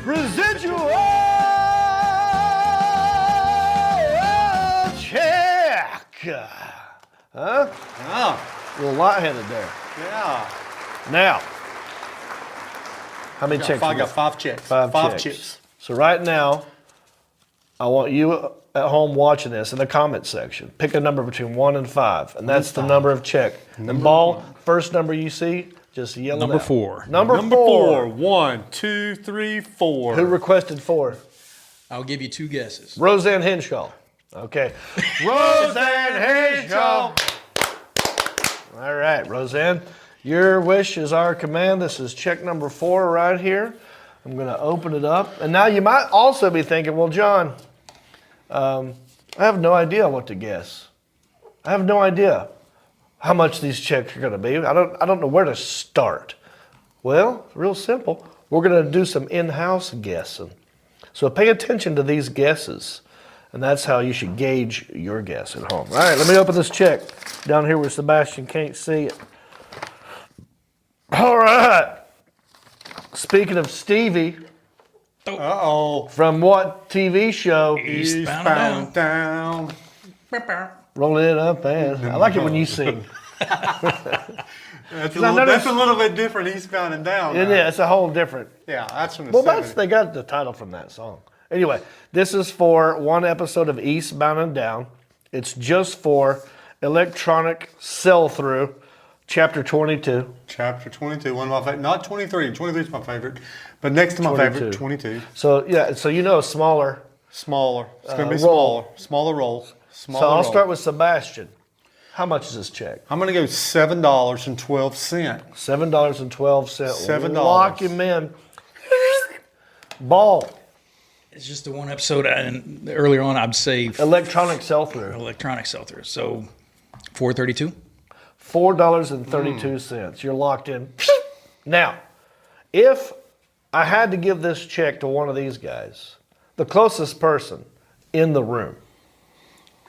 Residual Check? Huh? Yeah. A little light-headed there. Yeah. Now, how many checks? I got 5 checks. Five checks. chips. So right now, I want you at home watching this in the comment section. Pick a number between 1 and 5, and that's the number of check. And ball, first number you see, just yell it out. Number 4. Number 4. 1, 2, 3, 4. Who requested 4? I'll give you 2 guesses. Roseanne Henshaw. Okay. Roseanne Henshaw. All right, Roseanne. Your wish is our command. This is check number 4 right here. I'm going to open it up. And now you might also be thinking, well, John, I have no idea what to guess. I have no idea how much these checks are going to be. I don't know where to start. Well, real simple. We're going to do some in-house guessing. So pay attention to these guesses. And that's how you should gauge your guess at home. All right, let me open this check down here where Sebastian can't see it. All right. Speaking of Stevie, Uh-oh. from what TV show? Eastbound down. Rolling it up and I like it when you sing. That's a noticed- little bit different, Eastbound and Down. Isn't it? It's a whole different. Yeah, that's from the Well, 70s. they got the title from that song. Anyway, this is for one episode of Eastbound and Down. It's just for electronic sell-through, chapter 22. Chapter 22, one of my favorite. Not 23. 23 is my favorite. But next to my 22. favorite, 22. So yeah, so you know smaller. Smaller. It's going to be roll. smaller. Smaller roll. Smaller So I'll roll. start with Sebastian. How much is this check? I'm going to go $7.12. $7.12. $7. Lock him in. Ball. It's just the one episode, and earlier on, I'd say Electronic sell-through. electronic sell-through. So, $4.32. $4.32. You're locked in. Now, if I had to give this check to one of these guys, the closest person in the room,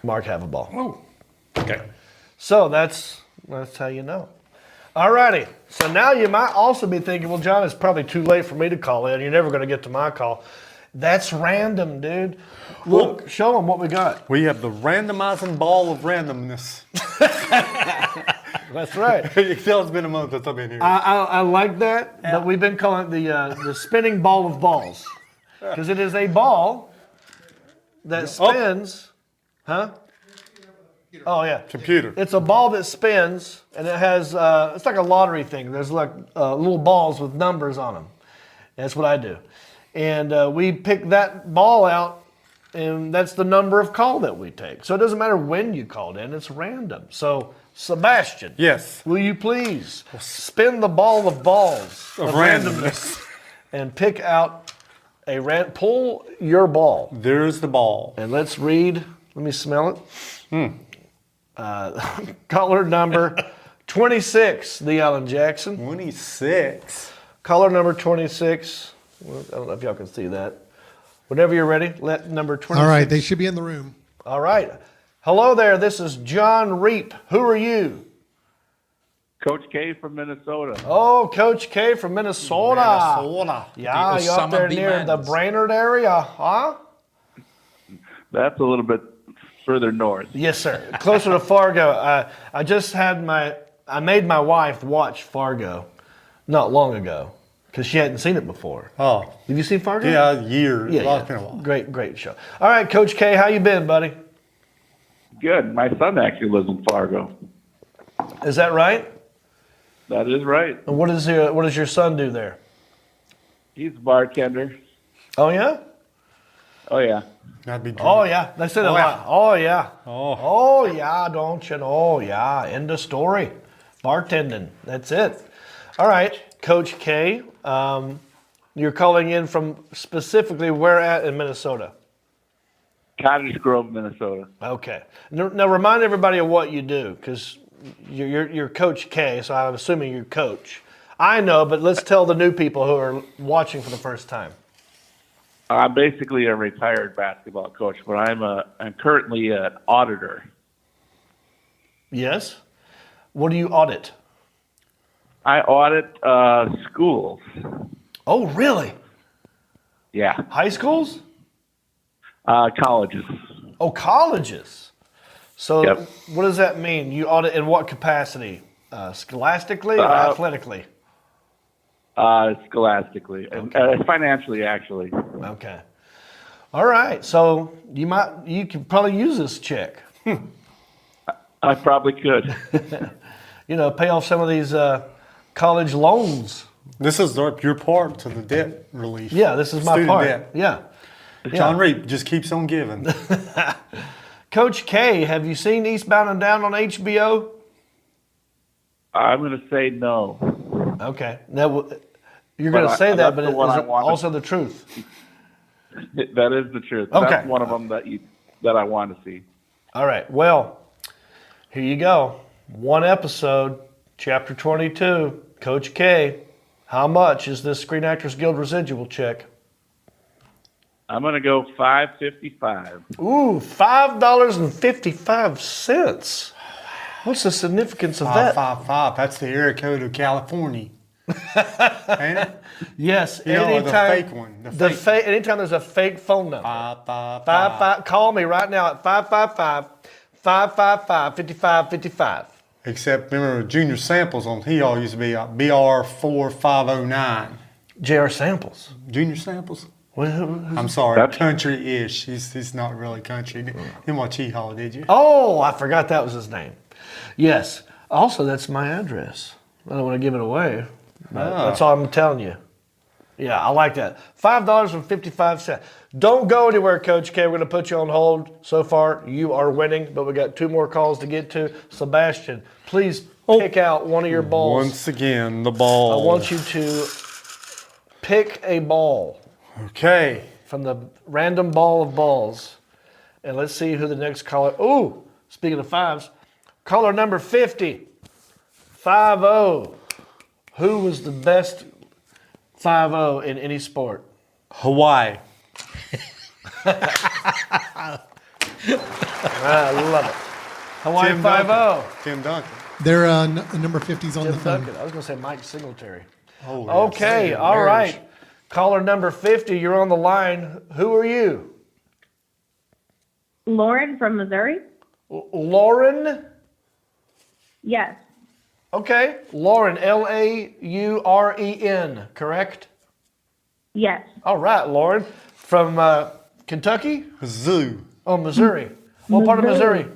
Mark Havaball. Oh, okay. So that's how you know. All righty. So now you might also be thinking, well, John, it's probably too late for me to call in. You're never going to get to my call. That's random, dude. Look, show them what we got. We have the randomizing ball of randomness. That's right. You can tell it's been a month since I've been here. I like that, but we've been calling it the spinning ball of balls. Because it is a ball that spins. Huh? Oh, yeah. Computer. It's a ball that spins, and it has, it's like a lottery thing. There's like little balls with numbers on them. That's what I do. And we pick that ball out, and that's the number of call that we take. So it doesn't matter when you called in, it's random. So, Sebastian. Yes. Will you please spin the ball of balls Of randomness. and pick out pull your ball. There's the ball. And let's read, let me smell it. Caller number 26, the Alan Jackson. 26. Caller number 26. Well, I don't know if y'all can see that. Whenever you're ready, let number 26. All right, they should be in the room. All right. Hello there. This is John Reap. Who are you? Coach K from Minnesota. Oh, Coach K from Minnesota. Minnesota. Yeah, The you up there Osama bin near the Laden's. Brainerd area, huh? That's a little bit further north. Yes, sir. Closer to Fargo. I just had I made my wife watch Fargo not long ago because she hadn't seen it before. Oh. Have you seen Fargo? Yeah, years. Yeah, It's been a while. Great show. All right, Coach K, how you been, buddy? Good. My son actually lives in Fargo. Is that right? That is right. And what does your son do there? He's a bartender. Oh yeah? Oh, yeah. That'd be Oh yeah. They said a lot. Oh yeah. Oh. Oh yeah, don't you know? Oh yeah. End of story. Bartending. That's it. All right, Coach K. You're calling in from specifically where at in Minnesota? Cottage Grove, Minnesota. Okay. Now remind everybody of what you do, because you're Coach K, so I'm assuming you're coach. I know, but let's tell the new people who are watching for the first time. I'm basically a retired basketball coach, but I'm currently an auditor. Yes? What do you audit? I audit schools. Oh, really? Yeah. High schools? Colleges. Oh, colleges. So Yep. what does that mean? You audit in what capacity? Scholastically or athletically? Scholastically. Okay. Financially, actually. Okay. All right. So you could probably use this check. I probably could. Pay off some of these college loans. This is your part to the debt relief. Yeah, this is my Student part. debt. Yeah. John Reap just keeps on giving. Coach K, have you seen Eastbound and Down on HBO? I'm going to say no. Okay. You're going to But say that, that's but the is one I it wanted. also the truth? That is the truth. Okay. That's one of them that I want to see. All right. Well, here you go. One episode, chapter 22. Coach K, how much is this Screen Actors Guild residual check? I'm going to go $5.55. Ooh, $5.55. What's the significance of that? 555. That's the area code of California. Ain't it? Yes, You know, the anytime fake one. The fake. anytime there's a fake phone number. 555. Call me right now at 555-5555. Except remember Junior Samples he all used to be BR4509. J.R. Samples. Junior Samples? Who's I'm sorry, That's- country-ish. He's not really country. Didn't watch Hee-Haw, did you? Oh, I forgot that was his name. Yes. Also, that's my address. I don't want to give it away. But That's all I'm telling you. Yeah, I like that. $5.55. Don't go anywhere, Coach K. We're going to put you on hold. So far, you are winning, but we got 2 more calls to get to. Sebastian, please pick out one of your balls. Once again, the ball. I want you to pick a ball. Okay. from the random ball of balls. And let's see who the next caller. Oh, speaking of fives, caller number 50. 5-0. Who was the best 5-0 in any sport? Hawaii. I love it. Hawaii Tim 5-0. Duncan. Tim Duncan. They're number 50's on the Tim phone. Duncan. I was going to say Mike Singletary. Oh, yes. Okay, all right. Caller number 50, you're on the line. Who are you? Lauren from Missouri? Lauren? Yes. Okay. Lauren, Lauren, correct? Yes. All right, Lauren. From Kentucky? Zoo. Oh, Missouri. What part of Missouri?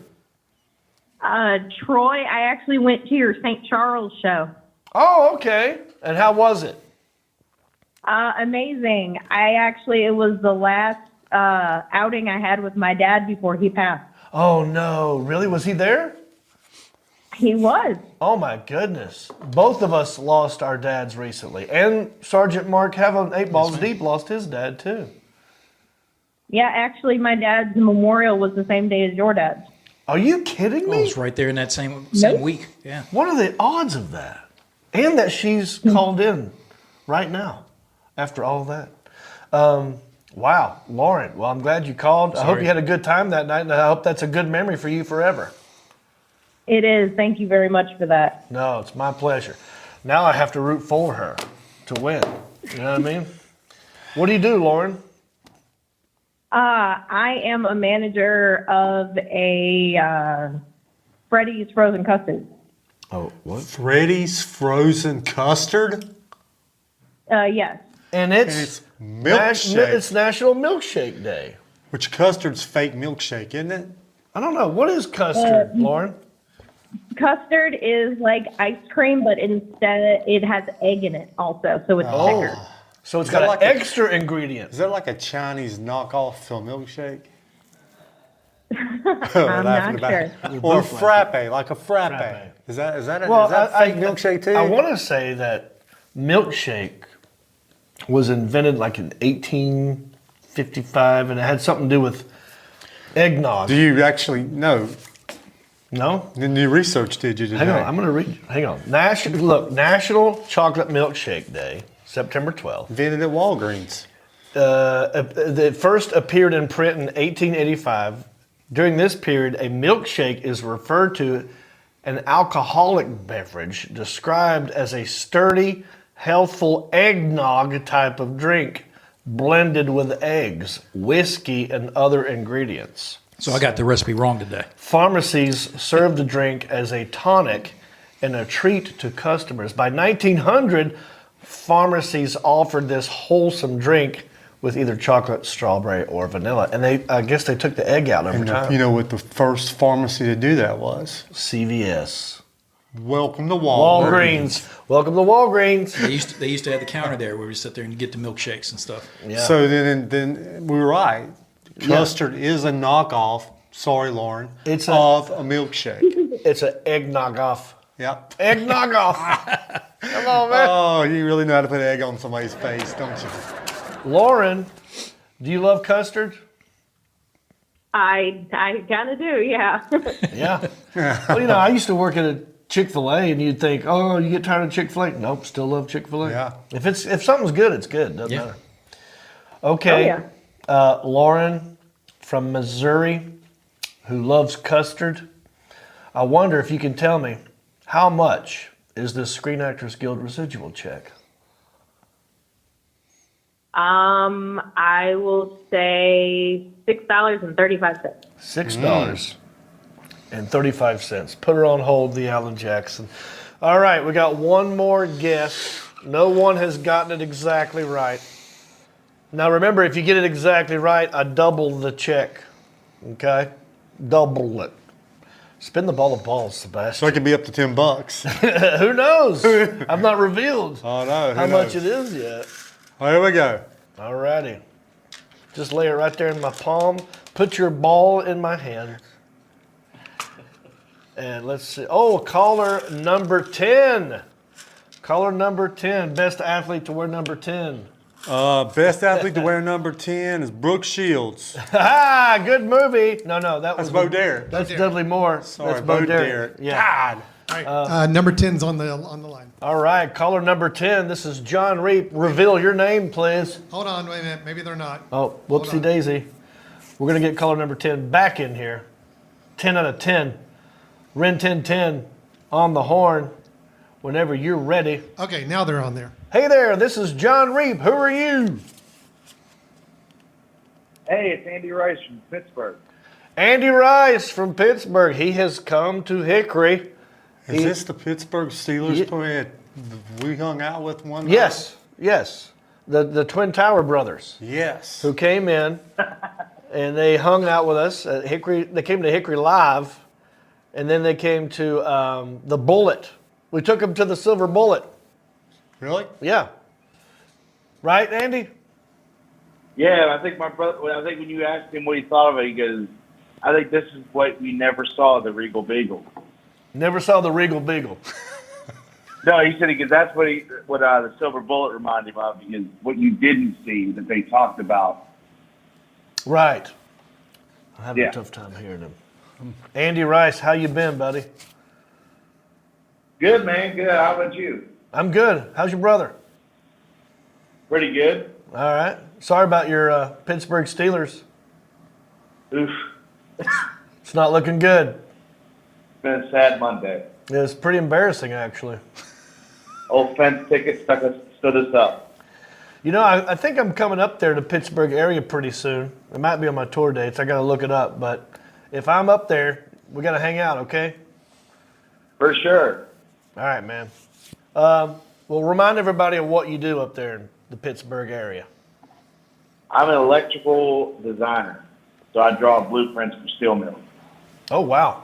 Troy, I actually went to your St. Charles show. Oh, okay. And how was it? Amazing. It was the last outing I had with my dad before he passed. Oh, no. Really? Was he there? He was. Oh, my goodness. Both of us lost our dads recently. And Sergeant Mark Havlin, 8 Balls Deep, lost his dad, too. Yeah, actually, my dad's memorial was the same day as your dad's. Are you kidding Oh, me? it's right there in that same Nope. week. Yeah. What are the odds of that? And that she's called in right now after all that. Wow, Lauren. Well, I'm glad you called. I hope you had a good time that night, and I hope that's a good memory for you forever. It is. Thank you very much for that. No, it's my pleasure. Now I have to root for her to win. You know what I mean? What do you do, Lauren? I am a manager of a Freddy's Frozen Custard. Oh, what? Freddy's frozen custard. Yes. And It's milkshake. It's National Milkshake Day. Which custard's fake milkshake, isn't it? I don't know. What is custard, Lauren? Custard is like ice cream, but instead it has egg in it also, so it's thicker. So it's Is that got like an a- extra ingredient. Is that like a Chinese knockoff to a milkshake? I'm not sure. Or frappe, like a frappe. Frappe. Is that is that I- fake milkshake too? I want to say that milkshake was invented like in 1855, and it had something to do with eggnog. Do you actually know? No? Then you research did you today? Hang on, I'm going to read. Hang on. National Chocolate Milkshake Day, September 12th. Invented at Walgreens. It first appeared in print in 1885. During this period, a milkshake is referred to an alcoholic beverage described as a sturdy, healthful eggnog type of drink blended with eggs, whiskey, and other ingredients. So I got the recipe wrong today. Pharmacies served the drink as a tonic and a treat to customers. By 1900, pharmacies offered this wholesome drink with either chocolate, strawberry, or vanilla. And I guess they took the egg out over And time. you know what the first pharmacy to do that was? CVS. Welcome to Walgreens. Walgreens. Welcome to Walgreens. They used to have the counter there where we sit there and get the milkshakes and stuff. Yeah. So then we were right. Custard is a knockoff. Sorry, Lauren. It's of a milkshake. It's an eggnog off. Yep. Eggnog off. Come on, man. Oh, you really know how to put egg on somebody's face, don't you? Lauren, do you love custard? I kind of do, yeah. Yeah. Well, I used to work at a Chick-fil-A, and you'd think, oh, you get tired of Chick-fil-A? Nope, still love Chick-fil-A. Yeah. If something's good, it's good. Doesn't matter. Okay. Oh, yeah. Lauren from Missouri, who loves custard. I wonder if you can tell me, how much is this Screen Actors Guild residual check? I will say $6.35. $6.35. Put her on hold, the Alan Jackson. All right, we got one more guess. No one has gotten it exactly right. Now remember, if you get it exactly right, I double the check. Okay? Double it. Spin the ball of balls, So Sebastian. it could be up to $10. Who knows? I've not revealed Oh no. how much it is yet. Oh, here we go. All righty. Just lay it right there in my palm. Put your ball in my hand. And let's see. Oh, caller number 10. Caller number 10. Best athlete to wear number 10. Best athlete to wear number 10 is Brooke Shields. Ah, good movie. No, that was Bo Derek. That's Dudley Moore. Sorry, that's Bo Derek. Yeah. God. All right. Number 10's on the line. All right, caller number 10. This is John Reap. Reveal your name, please. Hold on, wait a minute. Maybe they're not. Oh, whoopsie on. daisy. We're going to get caller number 10 back in here. 10 out of 10. Ren 1010 on the horn whenever you're ready. Okay, now they're on there. Hey there, this is John Reap. Who are you? Hey, it's Andy Rice from Pittsburgh. Andy Rice from Pittsburgh. He has come to Hickory. Is this the Pittsburgh Steelers player we hung out with one night? Yes. The Twin Tower brothers. Yes. Who came in and they hung out with us at Hickory. They came to Hickory Live, and then they came to the Bullet. We took them to the Silver Bullet. Really? Yeah. Right, Andy? Yeah, I think my brother. I think when you asked him what he thought of it, he goes, "I think this is what we never saw, the Regal Beagle." Never saw the Regal Beagle. No, he said because that's what the Silver Bullet reminded him of, because what you didn't see that they talked about. Right. I have Yeah. a tough time hearing him. Andy Rice, how you been, buddy? Good, man. Good. How about you? I'm good. How's your brother? Pretty good. All right. Sorry about your Pittsburgh Steelers. Oof. It's not looking good. It's been a sad Monday. It's pretty embarrassing, actually. Old fence ticket stood us up. You know, I think I'm coming up there to Pittsburgh area pretty soon. It might be on my tour dates. I got to look it up. But if I'm up there, we got to hang out, okay? For sure. All right, man. Well, remind everybody of what you do up there in the Pittsburgh area. I'm an electrical designer, so I draw blueprints for steel mills. Oh, wow.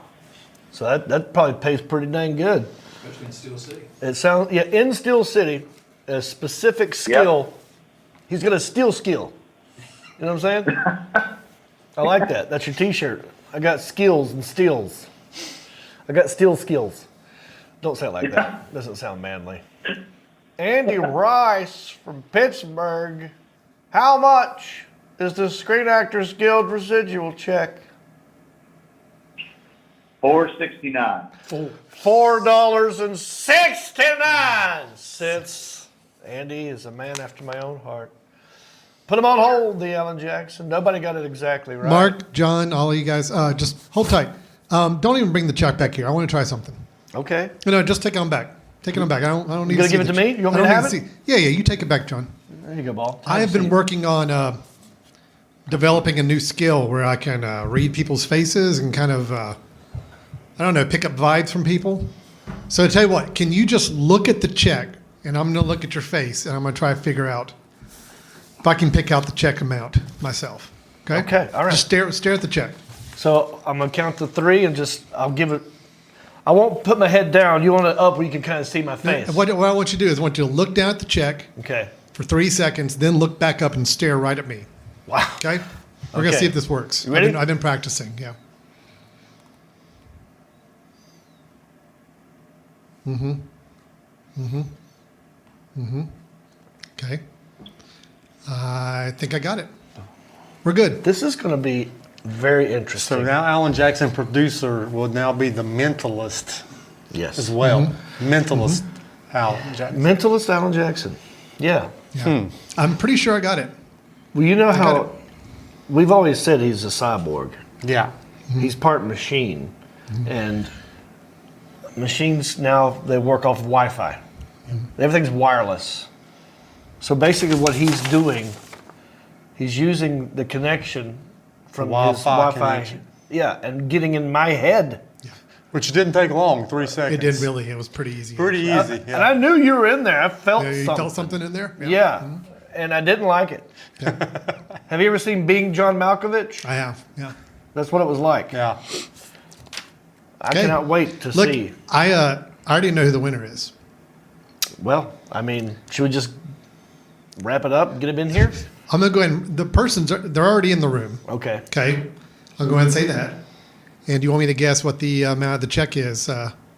So that probably pays pretty dang good. Especially in Steel City. It sounds, in Steel City, a specific skill. Yep. He's got a steel skill. You know what I'm saying? I like that. That's your t-shirt. I got skills and steels. I got steel skills. Don't say it like that. Doesn't sound manly. Andy Rice from Pittsburgh. How much is the Screen Actors Guild residual check? $4.69. $4.69. Andy is a man after my own heart. Put him on hold, the Alan Jackson. Nobody got it exactly right. Mark, John, all of you guys, just hold tight. Don't even bring the check back here. I want to try something. Okay. No, just take it on back. Take it on back. I don't need You gonna to see give it the to me? check. You want me I to don't have need it? see- Yeah, you take it back, John. There you go, Ball. I have been working on developing a new skill where I can read people's faces and kind of, I don't know, pick up vibes from people. So I tell you what, can you just look at the check, and I'm going to look at your face, and I'm going to try to figure out if I can pick out the check amount myself. Okay? Okay, all right. Just stare at the check. So I'm going to count to three and I'll give it. I won't put my head down. You want it up where you can kind of see my face. And what I want you to do is I want you to look down at the check Okay. for 3 seconds, then look back up and stare right at me. Wow. Okay? We're going to Okay. see if this works. You ready? I've been practicing, yeah. Okay. I think I got it. We're good. This is going to be very interesting. So now Alan Jackson, producer, will now be the mentalist yes. as well. Mentalist Alan Jackson. Mentalist Alan Jackson. Yeah. Yeah. I'm pretty sure I got it. Well, you know got how we've always said he's a cyborg. Yeah. He's part machine. And machines now, they work off of Wi-Fi. Everything's wireless. So basically what he's doing, he's using the connection from his Wi-Fi Wi-Fi. connection. Yeah, and getting in my head. Which didn't take long, 3 seconds. It did really. It was pretty easy. Pretty easy. And I knew you were in there. I felt Yeah, you something. felt something in there? Yeah. And I didn't like it. Have you ever seen Being John Malkovich? I have, yeah. That's what it was like. Yeah. I Okay. cannot wait to Look, see. I already know who the winner is. Well, I mean, should we just wrap it up and get him in here? I'm going to go ahead and, they're already in the room. Okay. Okay. I'll go ahead and say that. And do you want me to guess what the amount of the check is?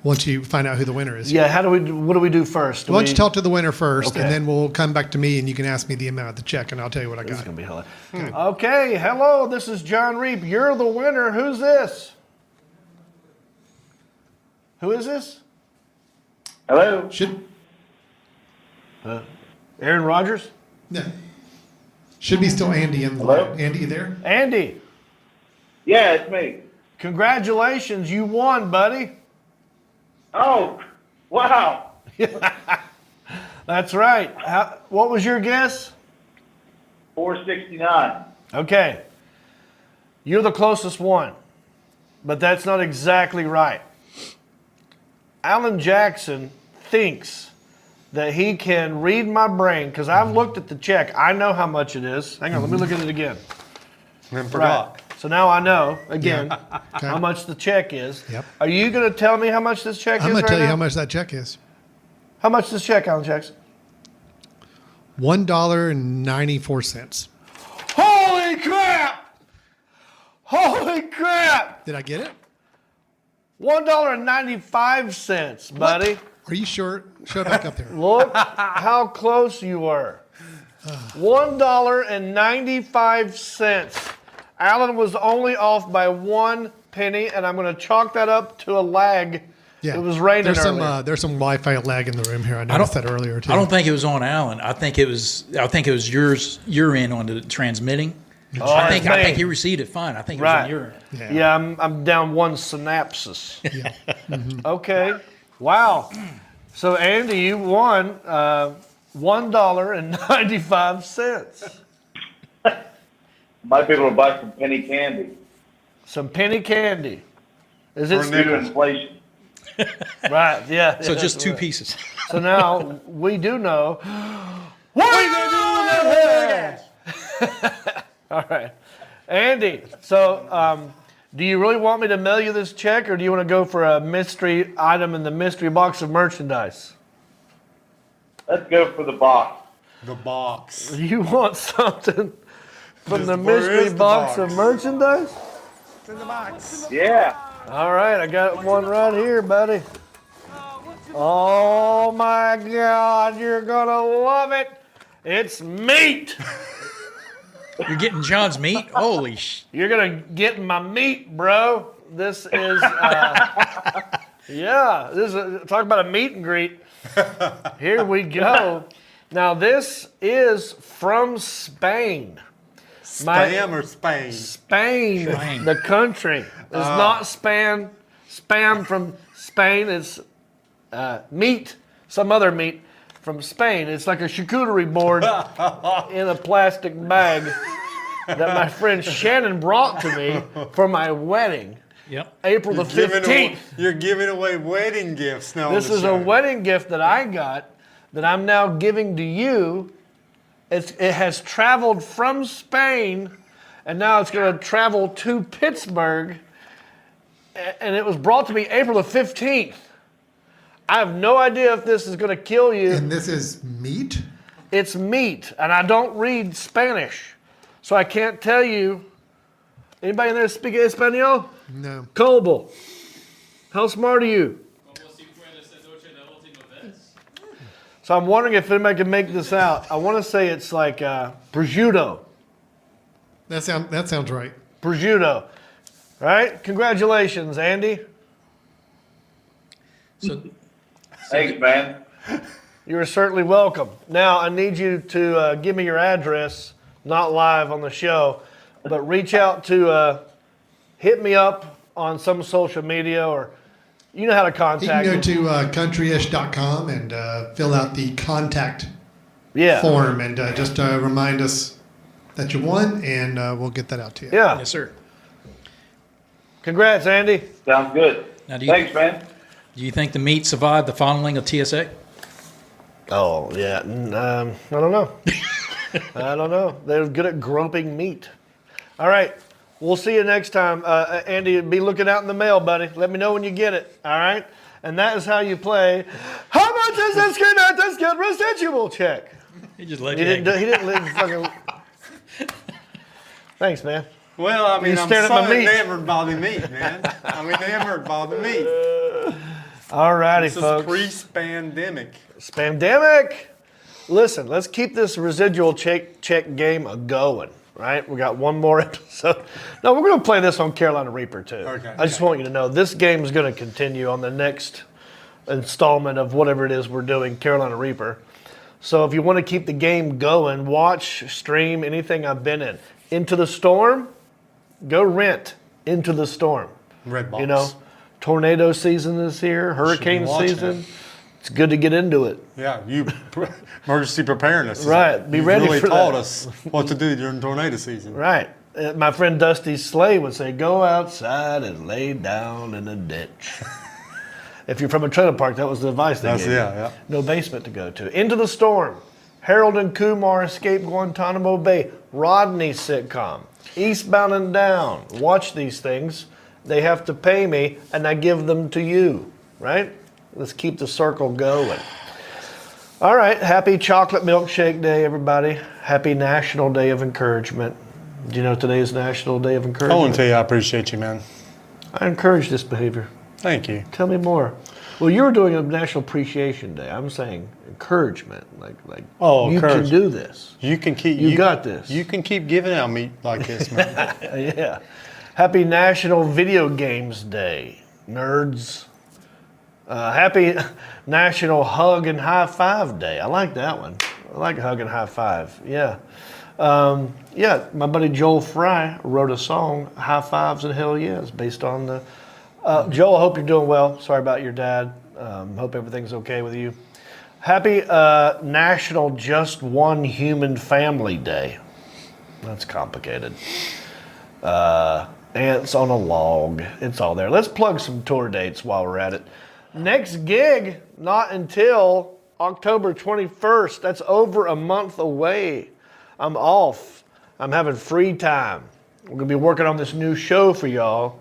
once you find out who the winner is. Yeah, what do we do first? Why don't you talk to the winner first, Okay. and then we'll come back to me, and you can ask me the amount of the check, and I'll tell you what I This is got. going to be hilarious. Okay, hello, this is John Reap. You're the winner. Who's this? Who is this? Hello. Aaron Rodgers? Yeah. Should be still Andy in the Hello? line. Andy, you there? Andy, Yeah, it's me. congratulations. You won, buddy. Oh, wow. That's right. What was your guess? 469. Okay. You're the closest one, but that's not exactly right. Alan Jackson thinks that he can read my brain because I've looked at the check. I know how much it is. Hang on, let me look at it again. And forgot. Right. So now I know, again, Okay. how much the check is. Yep. Are you going to tell me how much this check I'm is going right to tell you now? how much that check is. How much this check, Alan Jackson? $1.94. Holy crap! Holy crap! Did I get it? $1.95, buddy. Are you sure? Show it back up there. Look how close you were. $1.95. Alan was only off by 1 penny, and I'm going to chalk that up to a lag. Yeah. It was raining there's earlier. There's some Wi-Fi lag in the room here. I noticed that earlier too. I don't think it was on Alan. I think it was your end on the transmitting. I think man. you received it fine. I think it was Right. on your end. Yeah, I'm down one synapses. Yeah. Okay. Wow. So, Andy, you won $1.95. Might be able to buy some penny candy. Some penny candy. Is Due it to inflation. right? Yeah. So yeah, just two right. pieces. So now we do know. What are you gonna do with that? All right, Andy. So, do you really want me to mail you this check, or do you want to go for a mystery item in the mystery box of merchandise? Let's go for the box. The box. You want something from the Where mystery is the box box? of merchandise? Yeah. All right, I got one right here, buddy. Oh my God, you're gonna love it. It's meat. You're getting John's meat? Holy sh! You're gonna get my meat, bro. This is, yeah. This is talk about a meet and greet. Here we go. Now this is from Spain. Spam or Spain? Spain, the country. It's not spam from Spain. It's meat, some other meat from Spain. It's like a charcuterie board in a plastic bag that my friend Shannon brought to me for my wedding, Yep. April the 15th. You're giving away wedding gifts now. This on the is show. a wedding gift that I got that I'm now giving to you. It has traveled from Spain, and now it's going to travel to Pittsburgh, and it was brought to me April the 15th. I have no idea if this is going to kill you. And this is meat? It's meat, and I don't read Spanish, so I can't tell you. Anybody in there speak Espanol? No. Colbo. How smart are you? So I'm wondering if anybody can make this out. I want to say it's like prosciutto. That sounds right. Prosciutto. All right? Congratulations, Andy. So Thanks, man. You are certainly welcome. Now, I need you to give me your address, not live on the show, but reach out to, hit me up on some social media, or you know how to You contact can me. go to countryish.com and fill out the contact Yeah. form and just remind us that you won, and we'll get that out to you. Yeah. yes, sir. Congrats, Andy. Sounds good. Now, do you, Thanks, man. do you think the meat survived the fondling of TSA? Oh, yeah. I don't know. I don't know. They're good at groping meat. All right. We'll see you next time. Andy, be looking out in the mail, buddy. Let me know when you get it. All right? And that is how you play. How much is this kid at this kid residual check? He just let He you. didn't live fucking. Thanks, man. Well, I mean, You I'm staring at my sorry meat. they ever bother me, man. I mean, they ever bother me. All righty, This is folks. pre-spandemic. Spandemic. Listen, let's keep this residual check game going, right? We got one more episode. No, we're going to play this on Carolina Reaper, too. Okay. I just want you to know this game is going to continue on the next installment of whatever it is we're doing, Carolina Reaper. So if you want to keep the game going, watch, stream, anything I've been in. Into the Storm, go rent Into the Storm. Red box. You know, tornado season is here, hurricane watching season. it. It's good to get into it. Yeah, you emergency preparedness. Right, be You ready really for taught that. us what to do during tornado season. Right. My friend Dusty Slay would say, go outside and lay down in a ditch. If you're from a trailer park, that was the advice they That's gave you. yeah. No basement to go to. Into the Storm. Harold and Kumar escape Guantanamo Bay. Rodney sitcom. Eastbound and Down. Watch these things. They have to pay me, and I give them to you. Right? Let's keep the circle going. All right. Happy Chocolate Milkshake Day, everybody. Happy National Day of Encouragement. Do you know today is National Day of I Encouragement? want to tell you I appreciate you, man. I encourage this behavior. Thank you. Tell me more. Well, you were doing a National Appreciation Day. I'm saying encouragement. Like Oh, you can encouragement. do this. You can keep. You got this. You can keep giving out meat like this, man. Yeah. Happy National Video Games Day, nerds. Happy National Hug and High Five Day. I like that one. I like hug and high five. Yeah. Yeah, my buddy Joel Fry wrote a song, High Fives and Hell Yes, based on the... Joel, I hope you're doing well. Sorry about your dad. Hope everything's okay with you. Happy National Just One Human Family Day. That's complicated. Ants on a log. It's all there. Let's plug some tour dates while we're at it. Next gig, not until October 21st. That's over a month away. I'm off. I'm having free time. We're going to be working on this new show for y'all.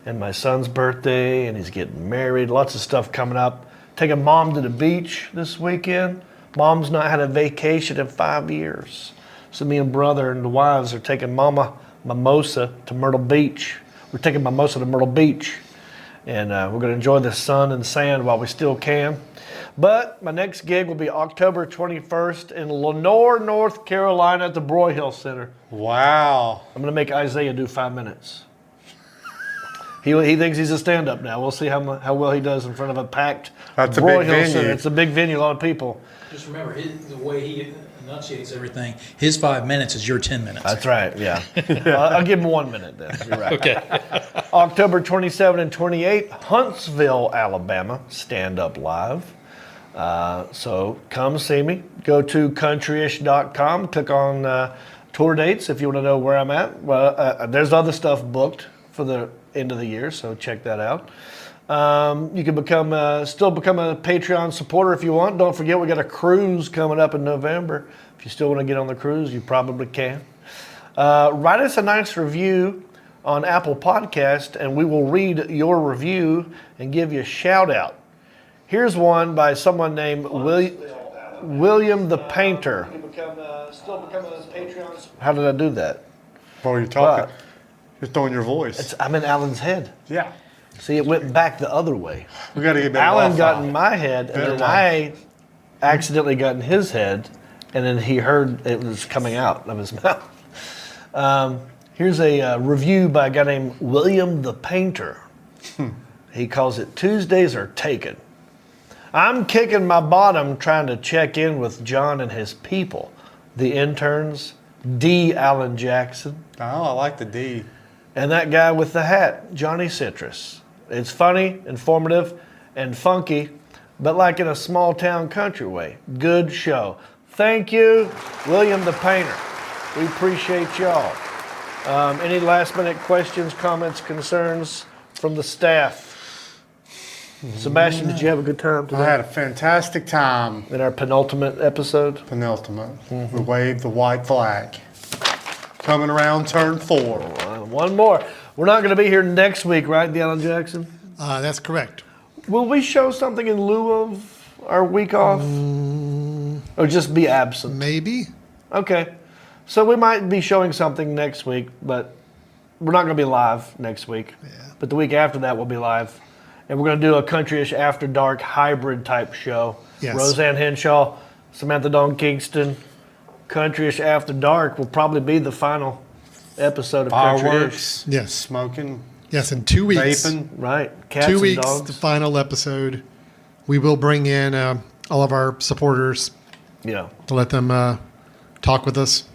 And my son's birthday, and he's getting married. Lots of stuff coming up. Taking Mom to the beach this weekend. Mom's not had a vacation in 5 years. So me and brother and the wives are taking Mama Mimosa to Myrtle Beach. We're taking Mimosa to Myrtle Beach. And we're going to enjoy the sun and sand while we still can. But my next gig will be October 21st in Lenore, North Carolina at the Broyhill Center. Wow. I'm going to make Isaiah do 5 minutes. He thinks he's a stand-up now. We'll see how well he does in front of a packed That's a big venue. Center. It's a big venue, a lot of people. Just remember, the way he enunciates everything, his 5 minutes is your 10 minutes. That's right, yeah. I'll give him 1 minute then. You're right. Okay. October 27 and 28, Huntsville, Alabama, stand-up live. So come see me. Go to countryish.com, click on tour dates if you want to know where I'm at. Well, there's other stuff booked for the end of the year, so check that out. You can still become a Patreon supporter if you want. Don't forget we got a cruise coming up in November. If you still want to get on the cruise, you probably can. Write us a nice review on Apple Podcast, and we will read your review and give you a shout out. Here's one by someone named William the Painter. Still become a Patreon. How did I do that? While you're talking, you're throwing your voice. I'm in Alan's head. Yeah. See, it went back the other way. We got to get back. Alan got in my head, and then I accidentally got in his head, and then he heard it was coming out of his mouth. Here's a review by a guy named William the Painter. He calls it Tuesdays Are Taken. I'm kicking my bottom trying to check in with John and his people. The interns, D. Alan Jackson. Oh, I like the D. And that guy with the hat, Johnny Citrus. It's funny, informative, and funky, but like in a small town country way. Good show. Thank you, William the Painter. We appreciate y'all. Any last minute questions, comments, concerns from the staff? Sebastian, did you have a good time today? I had a fantastic time. In our penultimate episode? Penultimate. We waved the white flag. Coming around turn 4. One more. We're not going to be here next week, right, Alan Jackson? That's correct. Will we show something in lieu of our week off? Or just be absent? Maybe. Okay. So we might be showing something next week, but we're not going to be live next week. Yeah. But the week after that, we'll be live. And we're going to do a Countryish After Dark hybrid type show. Yes. Roseanne Henshaw, Samantha Dawn Kingston. Countryish After Dark will probably be the final episode of Countryish. Fireworks. Yes. Smoking. Yes, in 2 weeks. Vaping. Right. Cats 2 and weeks, dogs. the final episode. We will bring in all of our supporters Yeah. to let them talk with us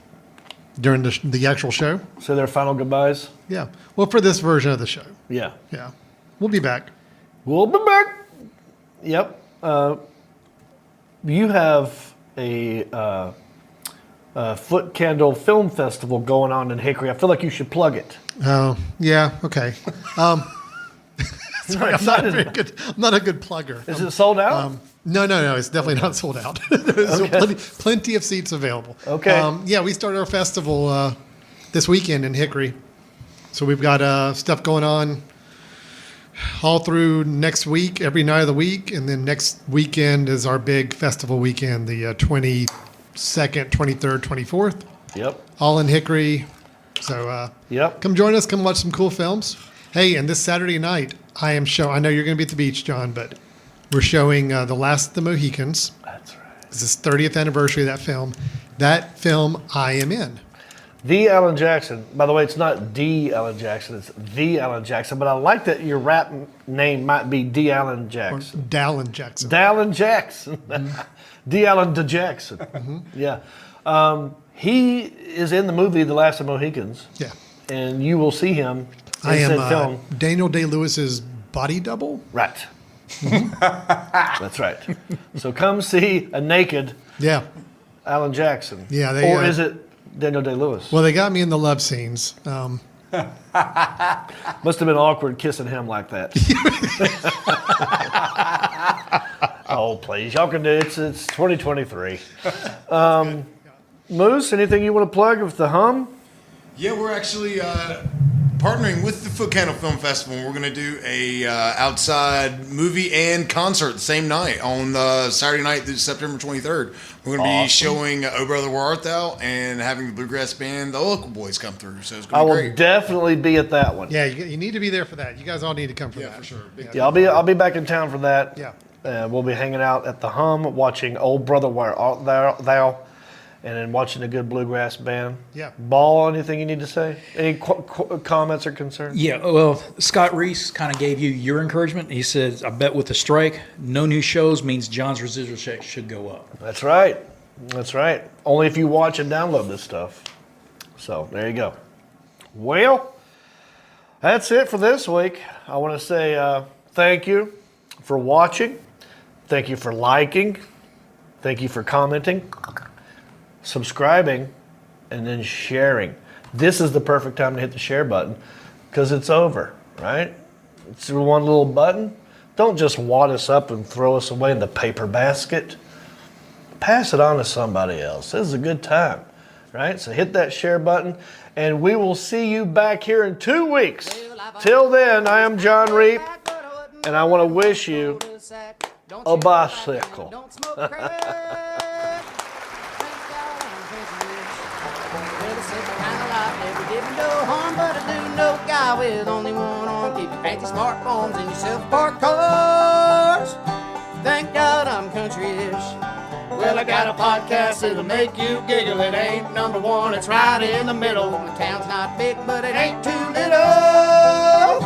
during the actual show. So their final goodbyes. Yeah. Well, for this version of the show. Yeah. Yeah. We'll be back. We'll be back. Yep. You have a Foot Candle Film Festival going on in Hickory. I feel like you should plug it. Oh, yeah. Okay. Sorry, I'm not, excited. I'm not a good plugger. Is it sold out? No. It's definitely not sold out. There's plenty of seats available. Okay. Yeah, we started our festival this weekend in Hickory. So we've got stuff going on all through next week, every night of the week. And then next weekend is our big festival weekend, the 22nd, 23rd, 24th. Yep. All in Hickory. So Yep. come join us. Come watch some cool films. Hey, and this Saturday night, I know you're going to be at the beach, John, but we're showing The Last of the Mohicans. That's right. This is 30th anniversary of that film. That film I am in. The Alan Jackson. By the way, it's not D. Alan Jackson. It's The Alan Jackson. But I like that your rap name might be D. Alan Or Jackson. Dallin Jackson. Dallin Jackson. D. Alan De Jackson. Yeah. He is in the movie The Last of the Mohicans. Yeah. And you will see him in I said am film. Daniel Day-Lewis's body double. Right. That's right. So come see a naked Yeah. Alan Jackson. Yeah, they, or is it Daniel Day-Lewis? Well, they got me in the love scenes. Must have been awkward kissing him like that. Oh, please. Y'all can do it. It's 2023. Moose, anything you want to plug with the hum? Yeah, we're actually partnering with the Foot Candle Film Festival. We're going to do a outside movie and concert the same night on Saturday night, September 23rd. We're going to be showing Oh Brother Where Art Thou and having the bluegrass band, the Local Boys, come through. So it's I going to will be great. definitely be at that one. Yeah, you need to be there for that. You guys all need to come for Yeah, that. for sure. Big Yeah, I'll be back in town for that. Yeah. We'll be hanging out at the Hum, watching Old Brother Where Art Thou, and then watching a good bluegrass band. Yeah. Ball, anything you need to say? Any comments or concerns? Yeah, well, Scott Reese kind of gave you your encouragement. He said, I bet with the strike, no new shows means John's residual check should go up. That's right. That's right. Only if you watch and download this stuff. So there you go. Well, that's it for this week. I want to say thank you for watching. Thank you for liking. Thank you for commenting, subscribing, and then sharing. This is the perfect time to hit the share button because it's over, right? It's one little button. Don't just wad us up and throw us away in the paper basket. Pass it on to somebody else. This is a good time, right? So hit that share button, and we will see you back here in 2 weeks. Till then, I am John Reap, and I want to wish you a bicycle. With only one arm, keep your fancy smartphones and your self-parked cars. Thank God I'm country-ish. Well, I got a podcast that'll make you giggle. It ain't number one, it's right in the middle. The town's not big, but it ain't too little.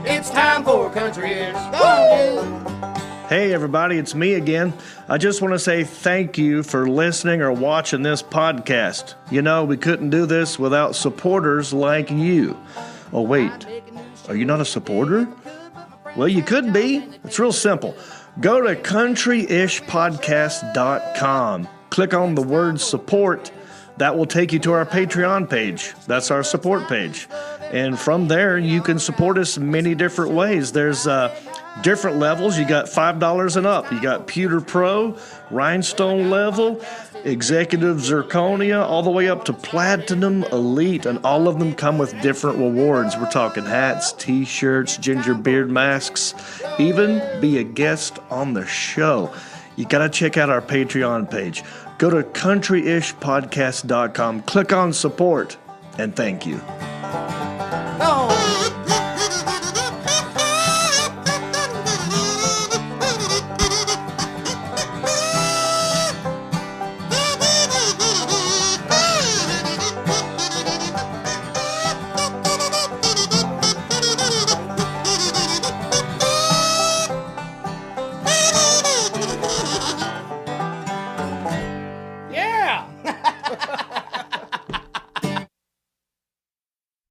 It's time for country-ish. Go on, you. Hey everybody, it's me again. I just want to say thank you for listening or watching this podcast. You know, we couldn't do this without supporters like you. Oh wait, are you not a supporter? Well, you could be. It's real simple. Go to countryishpodcast.com. Click on the word support. That will take you to our Patreon page. That's our support page. And from there, you can support us many different ways. There's different levels. You got $5 and up. You got Pewter Pro, Rhinestone level, Executive Zirconia, all the way up to Platinum Elite, and all of them come with different rewards. We're talking hats, t-shirts, ginger beard masks, even be a guest on the show. You got to check out our Patreon page. Go to countryishpodcast.com, click on support, and thank you.